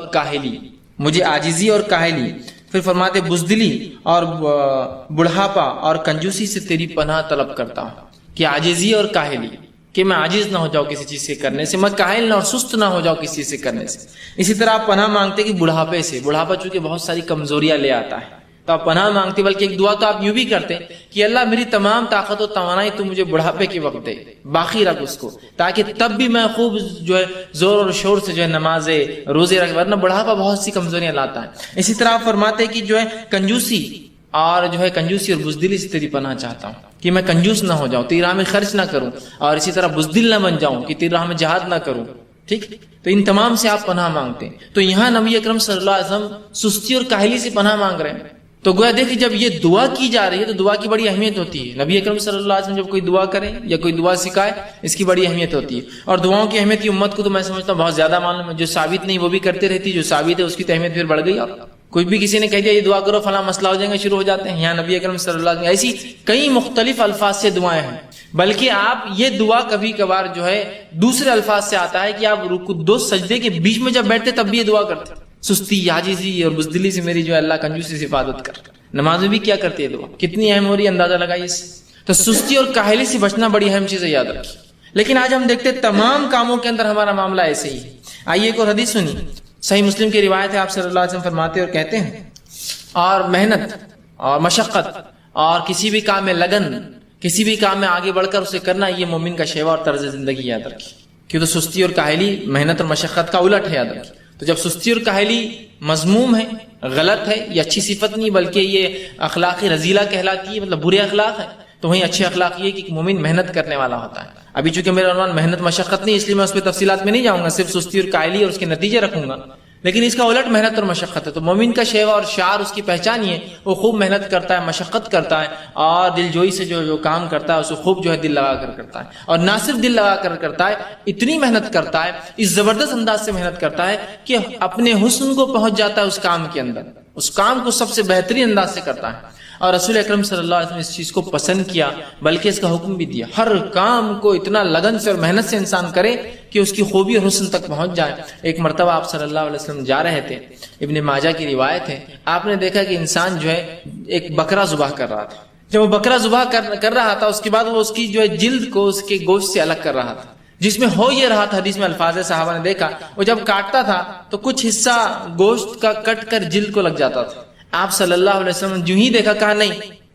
کاہلی، پھر فرماتے بزدلی اور بڑھاپا اور کنجوسی سے تیری پناہ طلب کرتا ہوں، کہ عاجزی اور کاہلی، کہ میں عاجز نہ ہو جاؤں کسی چیز سے کرنے سے، میں کاہل نہ اور سست نہ ہو جاؤں کسی چیز سے کرنے سے۔ اسی طرح آپ پناہ مانگتے کہ بڑھاپے سے، بڑھاپا چونکہ بہت ساری کمزوریاں لے آتا ہے تو آپ پناہ مانگتے، بلکہ ایک دعا تو آپ یوں بھی کرتے کہ اللہ میری تمام طاقت و توانائی تو مجھے بڑھاپے کے وقت دے، باقی رکھ اس کو، تاکہ تب بھی میں خوب زور اور شور سے نمازیں روزے رکھ، ورنہ بڑھاپا بہت سی کمزوریاں لاتا ہے۔ اسی طرح آپ فرماتے کہ کنجوسی اور بزدلی سے تیری پناہ چاہتا ہوں، کہ میں کنجوس نہ ہو جاؤں، تیری راہ میں خرچ نہ کروں، اور اسی طرح بزدل نہ بن جاؤں کہ تیری راہ میں جہاد نہ کروں، ٹھیک؟ تو ان تمام سے آپ پناہ مانگتے ہیں۔ تو یہاں نبی اکرم صلی اللہ علیہ وسلم سستی اور کاہلی سے پناہ مانگ رہے ہیں، تو گویا دیکھیں جب یہ دعا کی جا رہی ہے تو دعا کی بڑی اہمیت ہوتی ہے۔ نبی اکرم صلی اللہ علیہ وسلم جب کوئی دعا کرے یا کوئی دعا سکھائے، اس کی بڑی اہمیت ہوتی ہے، اور دعاؤں کی اہمیت کی امت کو تو میں سمجھتا ہوں بہت زیادہ معلوم ہے، جو ثابت نہیں وہ بھی کرتے رہتی، جو ثابت ہے اس کی تو اہمیت پھر بڑھ گئی۔ اور کوئی بھی کسی نے کہہ دیا یہ دعا کرو فلاں مسئلہ ہو جائے گا، شروع ہو جاتے ہیں۔ یہاں نبی اکرم صلی اللہ علیہ وسلم ایسی کئی مختلف الفاظ سے دعائیں ہیں، بلکہ آپ یہ دعا کبھی کبھار دوسرے الفاظ سے آتا ہے کہ آپ رکوع دو سجدے کے بیچ میں جب بیٹھتے تب بھی یہ دعا کرتے، سستی، عاجزی اور بزدلی سے میری اللہ کنجوسی سے حفاظت کر۔ نماز میں بھی کیا کرتی ہے دعا، کتنی اہم ہو رہی ہے، اندازہ لگائیے اس سے۔ تو سستی اور کاہلی سے بچنا بڑی اہم چیز ہے، یاد رکھیے۔ لیکن آج ہم دیکھتے تمام کاموں کے اندر ہمارا معاملہ ایسے ہی ہے۔ آئیے ایک اور حدیث سنی، صحیح مسلم کی روایت ہے، آپ صلی اللہ علیہ وسلم فرماتے اور کہتے ہیں، اور محنت اور مشقت اور کسی بھی کام میں لگن، کسی بھی کام میں آگے بڑھ کر اسے کرنا، یہ مومن کا شیوا اور طرز زندگی، یاد رکھیے۔ کیوں تو سستی اور کاہلی محنت اور مشقت کا الٹ ہے، یاد رکھیے۔ تو جب سستی اور کاہلی مذموم ہے، غلط ہے، یہ اچھی صفت نہیں بلکہ یہ اخلاقی رذیلہ کہلاتی ہے، مطلب برے اخلاق ہے، تو وہیں اچھے اخلاق یہ کہ ایک مومن محنت کرنے والا ہوتا ہے۔ ابھی چونکہ میرا عنوان محنت مشقت نہیں، اس لیے میں اس پہ تفصیلات میں نہیں جاؤں گا، صرف سستی اور کاہلی اور اس کے نتیجے رکھوں گا، لیکن اس کا الٹ محنت اور مشقت ہے۔ تو مومن کا شیوا اور شعار اس کی پہچان ہی ہے، وہ خوب محنت کرتا ہے، مشقت کرتا ہے، اور دل جوئی سے جو کام کرتا ہے اسے خوب دل لگا کر کرتا ہے، اور نہ صرف دل لگا کر کرتا ہے، اتنی محنت کرتا ہے، اس زبردست انداز سے محنت کرتا ہے کہ اپنے حسن کو پہنچ جاتا ہے اس کام کے اندر، اس کام کو سب سے بہترین انداز سے کرتا ہے۔ اور رسول اکرم صلی اللہ علیہ وسلم نے اس چیز کو پسند کیا، بلکہ اس کا حکم بھی دیا، ہر کام کو اتنا لگن سے اور محنت سے انسان کرے کہ اس کی خوبی اور حسن تک پہنچ جائے۔ ایک مرتبہ آپ صلی اللہ علیہ وسلم جا رہے تھے، ابن ماجہ کی روایت ہے، آپ نے دیکھا کہ انسان ایک بکرا ذبح کر رہا تھا۔ جب وہ بکرا ذبح کر رہا تھا، اس کے بعد وہ اس کی جلد کو اس کے گوشت سے الگ کر رہا تھا، جس میں ہو یہ رہا تھا، حدیث میں الفاظ صحابہ نے دیکھا، وہ جب کاٹتا تھا تو کچھ حصہ گوشت کا کٹ کر جلد کو لگ جاتا تھا۔ آپ صلی اللہ علیہ وسلم جو ہی دیکھا، کہا نہیں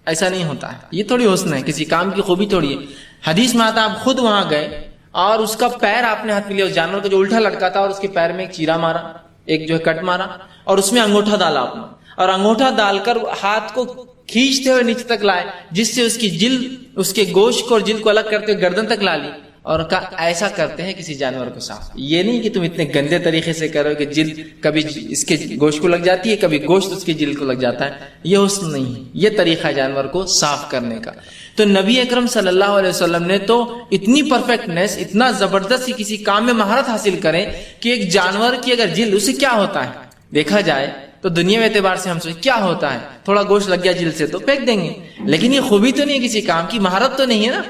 ایسا نہیں ہوتا ہے، یہ تھوڑی حسن ہے، کسی کام کی خوبی تھوڑی ہے۔ حدیث میں آتا آپ خود وہاں گئے اور اس کا پیر آپ نے ہاتھ میں لیا، اس جانور کا جو الٹا لٹکا تھا، اور اس کے پیر میں ایک چیرا مارا، ایک کٹ مارا، اور اس میں انگوٹھا ڈالا آپ نے، اور انگوٹھا ڈال کر ہاتھ کو کھینچتے ہوئے نیچے تک لائے، جس سے اس کی جلد، اس کے گوشت کو اور جلد کو الگ کرتے ہوئے گردن تک لا لی، اور کہا ایسا کرتے ہیں کسی جانور کو صاف۔ یہ نہیں کہ تم اتنے گندے طریقے سے کرو کہ جلد کبھی اس کے گوشت کو لگ جاتی ہے، کبھی گوشت اس کی جلد کو لگ جاتا ہے، یہ حسن نہیں ہے، یہ طریقہ ہے جانور کو صاف کرنے کا۔ تو نبی اکرم صلی اللہ علیہ وسلم نے تو اتنی پرفیکٹنیس، اتنا زبردست کسی کام میں مہارت حاصل کریں کہ ایک جانور کی اگر جلد، اسے کیا ہوتا ہے دیکھا جائے تو دنیا میں اعتبار سے ہم سوچیں کیا ہوتا ہے، تھوڑا گوشت لگ گیا جلد سے تو پھینک دیں گے، لیکن یہ خوبی تو نہیں ہے کسی کام کی، مہارت تو نہیں ہے نا۔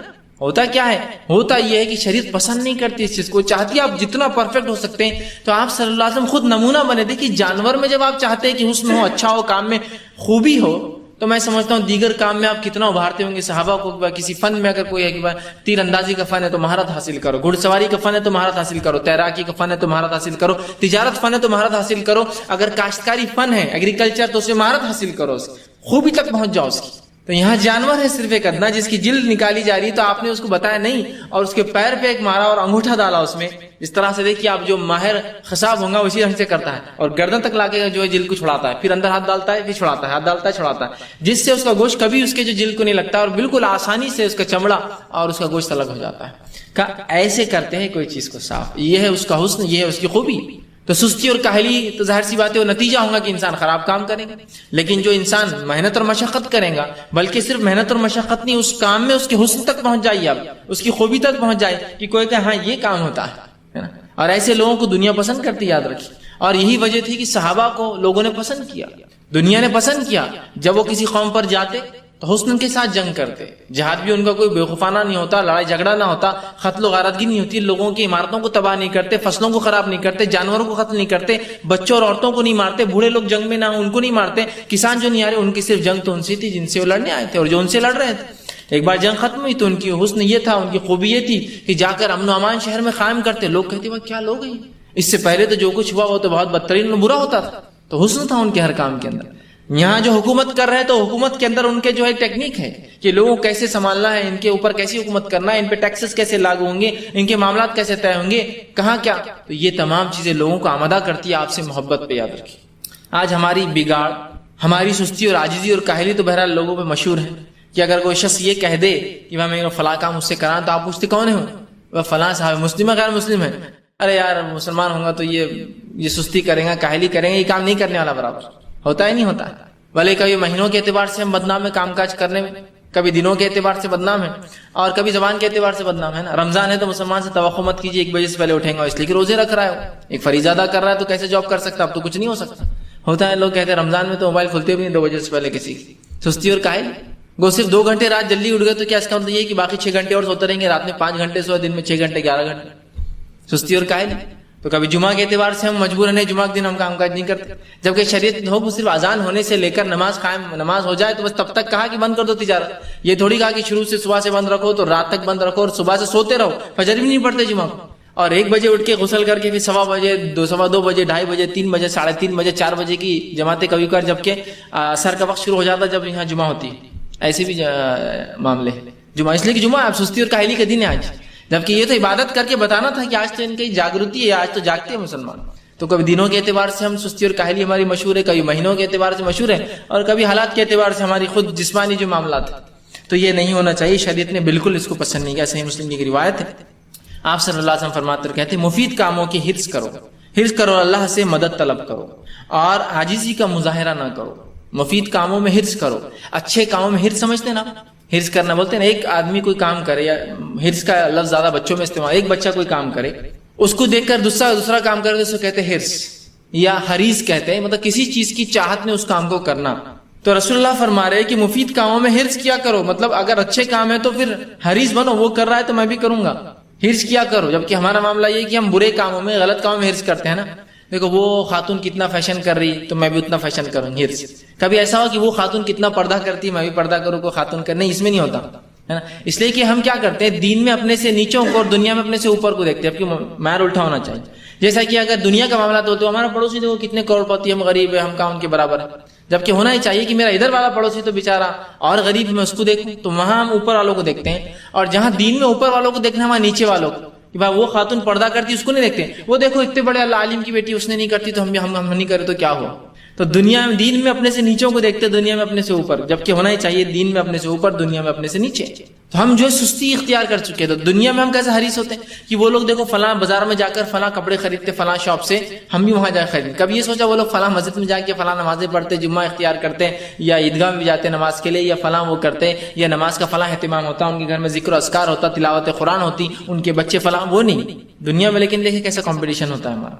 ہوتا کیا ہے، ہوتا یہ ہے کہ شریعت پسند نہیں کرتی اس چیز کو، چاہتی ہے آپ جتنا پرفیکٹ ہو سکتے ہیں۔ تو آپ صلی اللہ علیہ وسلم خود نمونہ بنے تھے کہ جانور میں جب آپ چاہتے ہیں کہ حسن ہو، اچھا ہو، کام میں خوبی ہو، تو میں سمجھتا ہوں دیگر کام میں آپ کتنا ابھارتے ہوں گے۔ صحابہ کو کسی فن میں اگر کوئی ہے کہ تیر اندازی کا فن ہے تو مہارت حاصل کرو، گھڑ سواری کا فن ہے تو مہارت حاصل کرو، تیراکی کا فن ہے تو مہارت حاصل کرو، تجارت فن ہے تو مہارت حاصل کرو، اگر کاشتکاری فن ہے، ایگریکلچر، تو اسے مہارت حاصل کرو، خوبی تک پہنچ جاؤ اس کی۔ تو یہاں جانور ہے صرف ایک ادنا جس کی جلد نکالی جا رہی ہے، تو آپ نے اس کو بتایا نہیں، اور اس کے پیر پہ ایک مارا اور انگوٹھا ڈالا اس میں، اس طرح سے دیکھیے آپ جو ماہر خصاب ہوں گا اسی طرح سے کرتا ہے، اور گردن تک لا کے جلد کو چھڑاتا ہے، پھر اندر ہاتھ ڈالتا ہے، پھر چھڑاتا ہے، ہاتھ ڈالتا ہے، چھڑاتا ہے، جس سے اس کا گوشت کبھی اس کے جلد کو نہیں لگتا، اور بالکل آسانی سے اس کا چمڑا اور اس کا گوشت الگ ہو جاتا ہے۔ ایسے کرتے ہیں کوئی چیز کو صاف، یہ ہے اس کا حسن، یہ ہے اس کی خوبی۔ تو سستی اور کاہلی تو ظاہر سی بات ہے وہ نتیجہ ہوگا کہ انسان خراب کام کرے گا. لیکن جو انسان محنت اور مشقت کرے گا، بلکہ صرف محنت اور مشقت نہیں، اس کام میں اس کے حسن تک پہنچ جائیے، آپ اس کی خوبی تک پہنچ جائے کہ کوئی کہ ہاں یہ کام ہوتا ہے نا. اور ایسے لوگوں کو دنیا پسند کرتی، یاد رکھیے. اور یہی وجہ تھی کہ صحابہ کو لوگوں نے پسند کیا، دنیا نے پسند کیا. جب وہ کسی قوم پر جاتے تو حسن کے ساتھ جنگ کرتے. جہاد بھی ان کا کوئی بےخوفانہ نہیں ہوتا، لڑائی جھگڑا نہ ہوتا، قتل و غارتگی نہیں ہوتی، لوگوں کی عمارتوں کو تباہ نہیں کرتے، فصلوں کو خراب نہیں کرتے، جانوروں کو قتل نہیں کرتے، بچوں اور عورتوں کو نہیں مارتے، بوڑھے لوگ جنگ میں نہ ان کو نہیں مارتے، کسان جو نہیں آ رہے ان کی صرف جنگ تو ان سے تھی جن سے وہ لڑنے آئے تھے اور جو ان سے لڑ رہے تھے. ایک بار جنگ ختم ہوئی تو ان کی حسن یہ تھا، ان کی خوبی یہ تھی کہ جا کر امن و امان شہر میں قائم کرتے. لوگ کہتے وہ کیا لوگ ہیں، اس سے پہلے تو جو کچھ ہوا وہ تو بہت بدترین اور برا ہوتا تھا. تو حسن تھا ان کے ہر کام کے اندر. یہاں جو حکومت کر رہے ہیں تو حکومت کے اندر ان کے جو ہے ٹیکنیک ہے کہ لوگوں کو کیسے سنبھالنا ہے، ان کے اوپر کیسی حکومت کرنا ہے، ان پہ ٹیکسز کیسے لاگو ہوں گے، ان کے معاملات کیسے طے ہوں گے، کہاں کیا. تو یہ تمام چیزیں لوگوں کو آمادہ کرتی ہے آپ سے محبت پہ. یاد رکھیے آج ہماری بگاڑ، ہماری سستی اور عاجزی اور کاہلی تو بہرحال لوگوں پہ مشہور ہے کہ اگر کوئی شخص یہ کہہ دے کہ میں فلاں کام مجھ سے کراں تو آپ پوچھتے کون ہے وہ فلاں صاحب، مسلم ہے غیر مسلم ہے؟ ارے یار مسلمان ہوں گا تو یہ سستی کریں گا، کاہلی کریں گے، یہ کام نہیں کرنے والا برابر ہوتا ہے نہیں ہوتا. بھلے کبھی مہینوں کے اعتبار سے ہم بدنام ہیں کام کاج کرنے میں، کبھی دنوں کے اعتبار سے بدنام ہے، اور کبھی زبان کے اعتبار سے بدنام ہے نا. رمضان ہے تو مسلمان سے توقع مت کیجیے 1 بجے سے پہلے اٹھیں گا اس لیے کہ روزے رکھ رہا ہے، ایک فریضہ ادا کر رہا ہے تو کیسے جاب کر سکتا، اب تو کچھ نہیں ہو سکتا. ہوتا ہے لوگ کہتے ہیں رمضان میں تو موبائل کھلتے بھی نہیں 2 بجے سے پہلے. کسی سستی اور کاہلی. وہ صرف 2 گھنٹے رات جلدی اٹھ گئے تو کیا اس کا مطلب یہ کہ باقی 6 گھنٹے اور سوتے رہیں گے؟ رات میں 5 گھنٹے سوئے، دن میں 6 گھنٹے 11 گھنٹے. سستی اور کاہلی. تو کبھی جمعہ کے اعتبار سے ہم مجبور ہیں جمعہ کے دن ہم کام کاج نہیں کرتے، جبکہ شریعت ہو صرف اذان ہونے سے لے کر نماز ہو جائے تو بس تب تک کہا کہ بند کر دو تجارت. یہ تھوڑی کہا کہ شروع سے صبح سے بند رکھو تو رات تک بند رکھو اور صبح سے سوتے رہو، فجر بھی نہیں پڑھتے جمعہ کو، اور 1 بجے اٹھ کے غسل کر کے پھر 1:15 بجے 2:15 بجے 2:30 بجے 3 بجے 3:30 بجے 4 بجے کی جماعتیں کبھی کبھار، جبکہ عصر کا وقت شروع ہو جاتا جب یہاں جمعہ ہوتی. ایسے بھی معاملے جمعہ، اس لیے کہ جمعہ آپ سستی اور کاہلی کا دن ہے آج، جبکہ یہ تو عبادت کر کے بتانا تھا کہ آج تو ان کی جاگرتی ہے، آج تو جاگتے ہیں مسلمان. تو کبھی دنوں کے اعتبار سے ہم سستی اور کاہلی ہماری مشہور ہے، کبھی مہینوں کے اعتبار سے مشہور ہے، اور کبھی حالات کے اعتبار سے ہماری خود جسمانی جو معاملات ہیں. تو یہ نہیں ہونا چاہیے، شریعت نے بالکل اس کو پسند نہیں کیا. صحیح مسلم کی روایت ہے، آپ صلی اللہ علیہ وسلم فرماتے کہتے ہیں مفید کاموں کی حرص کرو، اللہ سے مدد طلب کرو اور عاجزی کا مظاہرہ نہ کرو. مفید کاموں میں حرص کرو. اچھے کاموں میں حرص سمجھتے ہیں نا، حرص کرنا بولتے ہیں. ایک آدمی کوئی کام کرے، یا حرص کا لفظ زیادہ بچوں میں استعمال، ایک بچہ کوئی کام کرے اس کو دیکھ کر دوسرا کام کرے اس کو کہتے ہیں حرص یا حریص کہتے ہیں، مطلب کسی چیز کی چاہت میں اس کام کو کرنا. تو رسول اللہ فرما رہے کہ مفید کاموں میں حرص کیا کرو، مطلب اگر اچھے کام ہے تو پھر حریص بنو، وہ کر رہا ہے تو میں بھی کروں گا، حرص کیا کرو. جبکہ ہمارا معاملہ یہ کہ ہم برے کاموں میں، غلط کاموں میں حرص کرتے ہیں نا. دیکھو وہ خاتون کتنا فیشن کر رہی تو میں بھی اتنا فیشن کروں، حرص. کبھی ایسا ہو کہ وہ خاتون کتنا پردہ کرتی میں بھی پردہ کروں، کوئی خاتون کر نہیں، اس میں نہیں ہوتا ہے نا. اس لیے کہ ہم کیا کرتے ہیں، دین میں اپنے سے نیچوں کو اور دنیا میں اپنے سے اوپر کو دیکھتے ہیں. اب کہ معیار الٹا ہونا چاہیے. جیسا کہ اگر دنیا کا معاملہ تو ہمارا پڑوسی دیکھو کتنے کروڑ پتی، ہم غریب ہیں، ہم کا ان کے برابر ہے. جبکہ ہونا ہی چاہیے کہ میرا ادھر والا پڑوسی تو بیچارہ اور غریب، میں اس کو دیکھوں. تو وہاں ہم اوپر والوں کو دیکھتے ہیں، اور جہاں دین میں اوپر والوں کو دیکھنا وہاں نیچے والوں کو، کہ بھائی وہ خاتون پردہ کرتی اس کو نہیں دیکھتے. وہ دیکھو اتنے بڑے اللہ عالم کی بیٹی اس نے نہیں کرتی تو ہم نہیں کرے تو کیا ہوا. تو دنیا میں دین میں اپنے سے نیچوں کو دیکھتے، دنیا میں اپنے سے اوپر. جبکہ ہونا ہی چاہیے دین میں اپنے سے اوپر، دنیا میں اپنے سے نیچے. تو ہم جو سستی اختیار کر چکے. تو دنیا میں ہم کیسے حریص ہوتے ہیں کہ وہ لوگ دیکھو فلاں بازار میں جا کر فلاں کپڑے خریدتے فلاں شاپ سے، ہم بھی وہاں جا خرید. کبھی یہ سوچا وہ لوگ فلاں مسجد میں جا کے فلاں نمازیں پڑھتے، جمعہ اختیار کرتے ہیں، یا عیدگاہ میں جاتے نماز کے لیے، یا فلاں وہ کرتے، یا نماز کا فلاں اہتمام ہوتا، ان کے گھر میں ذکر و اذکار ہوتا، تلاوت قرآن ہوتی، ان کے بچے فلاں. وہ نہیں دنیا میں، لیکن دیکھیں کیسا کمپٹیشن ہوتا ہے ہمارا.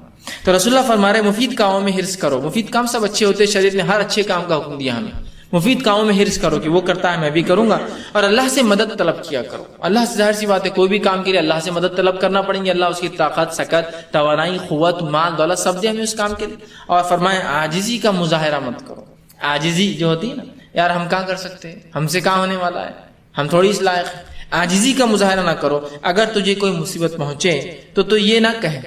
تو رسول اللہ فرما رہے مفید کاموں میں حرص کرو. مفید کام سب اچھے ہوتے ہیں، شریعت نے ہر اچھے کام کا حکم دیا ہمیں. مفید کاموں میں حرص کرو کہ وہ کرتا ہے میں بھی کروں گا، اور اللہ سے مدد طلب کیا کرو. اللہ سے ظاہر سی بات ہے کوئی بھی کام کے لیے اللہ سے مدد طلب کرنا پڑیں گے. اللہ اس کی طاقت، سکت، توانائی، قوت، مال، دولت سب دے ہمیں اس کام کے لیے. اور فرمائے عاجزی کا مظاہرہ مت کرو. عاجزی جو ہوتی ہے نا، یار ہم کہاں کر سکتے ہیں، ہم سے کہاں ہونے والا ہے، ہم تھوڑی اس لائق ہیں. عاجزی کا مظاہرہ نہ کرو. اگر تجھے کوئی مصیبت پہنچے تو یہ نہ کہے،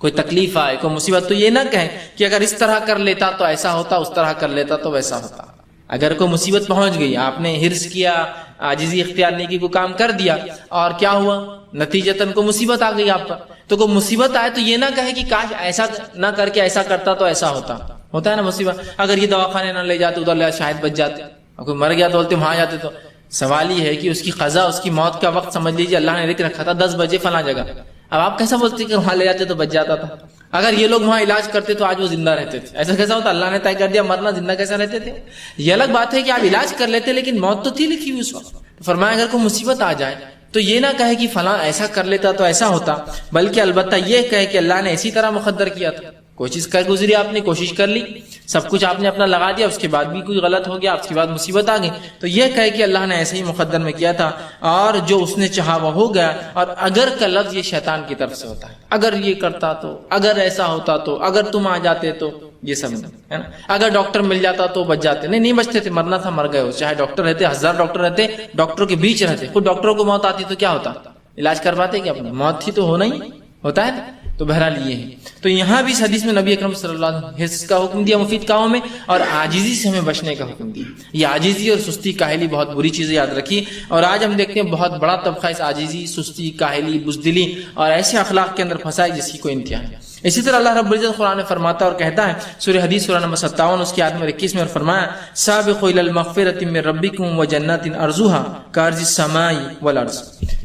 کوئی تکلیف آئے، کوئی مصیبت، تو یہ نہ کہے کہ اگر اس طرح کر لیتا تو ایسا ہوتا، اس طرح کر لیتا تو ویسا ہوتا. اگر کوئی مصیبت پہنچ گئی، آپ نے حرص کیا، عاجزی اختیار نہیں کی، کوئی کام کر دیا، اور کیا ہوا، نتیجتاً کو مصیبت آ گئی آپ پر، تو کوئی مصیبت آئے تو یہ نہ کہے کہ کاش ایسا نہ کر کے ایسا کرتا تو ایسا ہوتا. ہوتا ہے نا مصیبت، اگر یہ دواخانے نہ لے جاتے ادھر لے شاید بچ جاتے، اور کوئی مر گیا تو بولتے وہاں جاتے. تو سوال یہ ہے کہ اس کی قضا، اس کی موت کا وقت سمجھ لیجیے اللہ نے لکھ رکھا تھا 10 بجے فلاں جگہ. اب آپ کیسا بولتے کہ وہاں لے جاتے تو بچ جاتا تھا. اگر یہ لوگ وہاں علاج کرتے تو آج وہ زندہ رہتے تھے. ایسا کیسا ہوتا؟ اللہ نے طے کر دیا مرنا، زندہ کیسا رہتے تھے؟ یہ الگ بات ہے کہ آپ علاج کر لیتے لیکن موت تو تھی لکھی ہوئی اس وقت. فرمایا اگر کوئی مصیبت آ جائے تو یہ نہ کہے کہ فلاں ایسا کر لیتا تو ایسا ہوتا، بلکہ البتہ یہ کہے کہ اللہ نے اسی طرح مقدر کیا تھا. کوئی چیز کر گزری، آپ نے کوشش کر لی، سب کچھ آپ نے اپنا لگا دیا، اس کے بعد بھی کوئی غلط ہو گیا، اس کے بعد مصیبت آ گئی، تو یہ کہے کہ اللہ نے ایسے ہی مقدر میں کیا تھا اور جو اس نے چاہا وہ ہو گیا. اور اگر کا لفظ یہ شیطان کی طرف سے ہوتا ہے. اگر یہ کرتا تو، اگر ایسا ہوتا تو، اگر تم آ جاتے تو، یہ سب ہے نا. اگر ڈاکٹر مل جاتا تو بچ جاتے. نہیں بچتے تھے، مرنا تھا مر گئے. چاہے ڈاکٹر رہتے، 1000 ڈاکٹر رہتے، ڈاکٹروں کے بیچ رہتے، خود ڈاکٹروں کو موت آتی تو کیا ہوتا؟ علاج کر پاتے کیا اپنا؟ موت تھی تو ہونا ہی ہوتا ہے. تو بہرحال یہ ہے. تو یہاں بھی اس حدیث میں نبی اکرم صلی اللہ علیہ وسلم حرص کا حکم دیا مفید کاموں میں، اور عاجزی سے ہمیں بچنے کا حکم دیا. یہ عاجزی اور سستی کاہلی بہت بری چیزیں یاد رکھی. اور آج ہم دیکھتے ہیں بہت بڑا طبقہ اس عاجزی، سستی، کاہلی، بزدلی اور ایسے اخلاق کے اندر پھنسا ہے جس کی کوئی انتہا نہیں. اسی طرح اللہ رب العزت قرآن میں فرماتا اور کہتا ہے، سورہ حدیث سورہ نمبر 57 اس کی آیت نمبر 21 میں، اور فرمایا سابقوا الی المغفرۃ من ربکم وجنات ارضها کارض السماء والارض.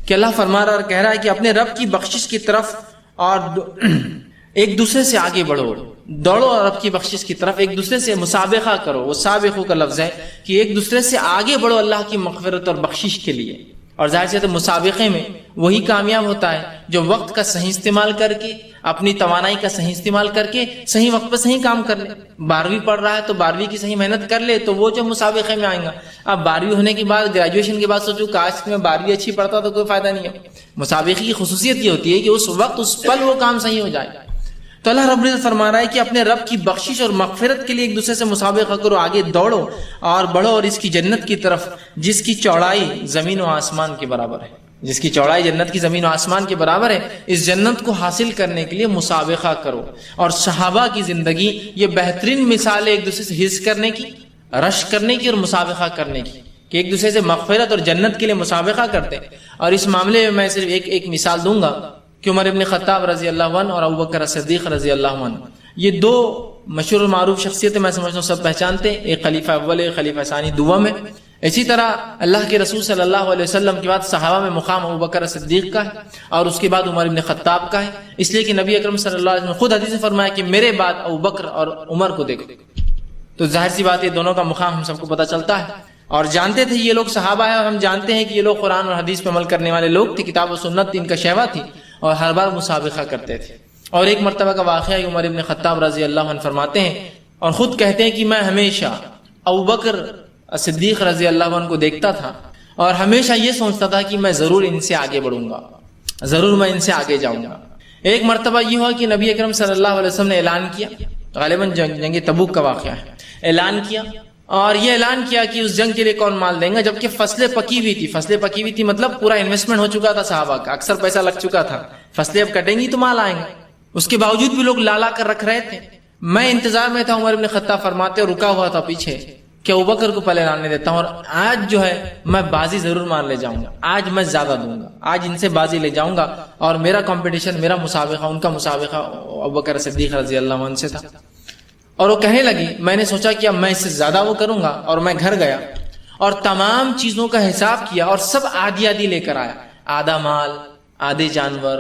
کہ اللہ فرما رہا اور کہہ رہا ہے کہ اپنے رب کی بخشش کی طرف اور ایک دوسرے سے آگے بڑھو، دوڑو اور رب کی بخشش کی طرف ایک دوسرے سے مسابقہ کرو. وہ سابقو کا لفظ ہے کہ ایک دوسرے سے آگے بڑھو اللہ کی مغفرت اور بخشش کے لیے. اور ظاہر سے تو مسابقے میں وہی کامیاب ہوتا ہے جو وقت کا صحیح استعمال کر کے، اپنی توانائی کا صحیح استعمال کر کے صحیح وقت پہ صحیح کام کر لے. 12ویں پڑھ رہا ہے تو 12ویں کی صحیح محنت کر لے تو وہ جو مسابقے میں آئیں گا. اب 12ویں ہونے کے بعد، گریجویشن کے بعد سوچو کاش میں 12ویں اچھی پڑھتا تو کوئی فائدہ نہیں ہے. مسابقے کی خصوصیت یہ ہوتی ہے کہ اس وقت اس پل وہ کام صحیح ہو جائے. تو اللہ رب العزت فرما رہا ہے کہ اپنے رب کی بخشش اور مغفرت کے لیے ایک دوسرے سے مسابقہ کرو، آگے دوڑو اور بڑھو، اور اس کی جنت کی طرف جس کی چوڑائی زمین و آسمان کے برابر ہے. جس کی چوڑائی جنت کی زمین و آسمان کے برابر ہے، اس جنت کو حاصل کرنے کے لیے مسابقہ کرو. اور صحابہ کی زندگی یہ بہترین مثال ہے ایک دوسرے سے حرص کرنے کی، رشک کرنے کی اور مسابقہ کرنے کی، کہ ایک دوسرے سے مغفرت اور جنت کے لیے مسابقہ کرتے. اور اس معاملے میں میں صرف ایک مثال دوں گا کہ عمر ابن خطاب رضی اللہ عنہ اور ابوبکر صدیق رضی اللہ عنہ، یہ دو مشہور و معروف شخصیتیں میں سمجھتا ہوں سب پہچانتے ہیں. ایک خلیفہ اول، ایک خلیفہ ثانی دوم ہے. اسی طرح اللہ کے رسول صلی اللہ علیہ وسلم کے بعد صحابہ میں مقام ابوبکر صدیق کا ہے اور اس کے بعد عمر ابن خطاب کا ہے. اس لیے کہ نبی اکرم صلی اللہ علیہ وسلم نے خود حدیث میں فرمایا کہ میرے بعد ابوبکر اور عمر کو دیکھو. تو ظاہر سی بات ہے دونوں کا مقام ہم سب کو پتہ چلتا ہے. اور جانتے تھے یہ لوگ صحابہ ہیں، اور ہم جانتے ہیں کہ یہ لوگ قرآن اور حدیث پہ عمل کرنے والے لوگ تھے، کتاب و سنت ان کا شیوا تھی اور ہر بار مسابقہ کرتے تھے. اور ایک مرتبہ کا واقعہ عمر ابن خطاب رضی اللہ عنہ فرماتے ہیں اور خود کہتے ہیں کہ میں ہمیشہ ابوبکر صدیق رضی اللہ عنہ کو دیکھتا تھا اور ہمیشہ یہ سوچتا تھا کہ میں ضرور ان سے آگے بڑھوں گا، ضرور میں ان سے آگے جاؤں گا. ایک مرتبہ یہ ہوا کہ نبی اکرم صلی اللہ علیہ وسلم نے اعلان کیا، غالباً جنگ تبوک کا واقعہ ہے، اعلان کیا اور یہ اعلان کیا کہ اس جنگ کے لیے کون مال دیں گا، جبکہ فصلیں پکی ہوئی تھی. فصلیں پکی ہوئی تھی مطلب پورا انویسٹمنٹ ہو چکا تھا صحابہ کا، اکثر پیسہ لگ چکا تھا، فصلیں اب کٹیں گی تو مال آئیں گا. اس کے باوجود بھی لوگ لالا کر رکھ رہے تھے. میں انتظار میں تھا، عمر ابن خطاب فرماتے اور رکا ہوا تھا پیچھے کہ ابوبکر کو پہلے لانے دیتا ہوں، اور آج جو ہے میں بازی ضرور مان لے جاؤں گا، آج میں زیادہ دوں گا، آج ان سے بازی لے جاؤں گا. اور میرا کمپٹیشن، میرا مسابقہ ان کا مسابقہ ابوبکر صدیق رضی اللہ عنہ سے تھا. اور وہ کہنے لگی، میں نے سوچا کہ اب میں اس سے زیادہ وہ کروں گا. اور میں گھر گیا اور تمام چیزوں کا حساب کیا اور سب آدھی آدھی لے کر آیا، آدھا مال، آدھے جانور،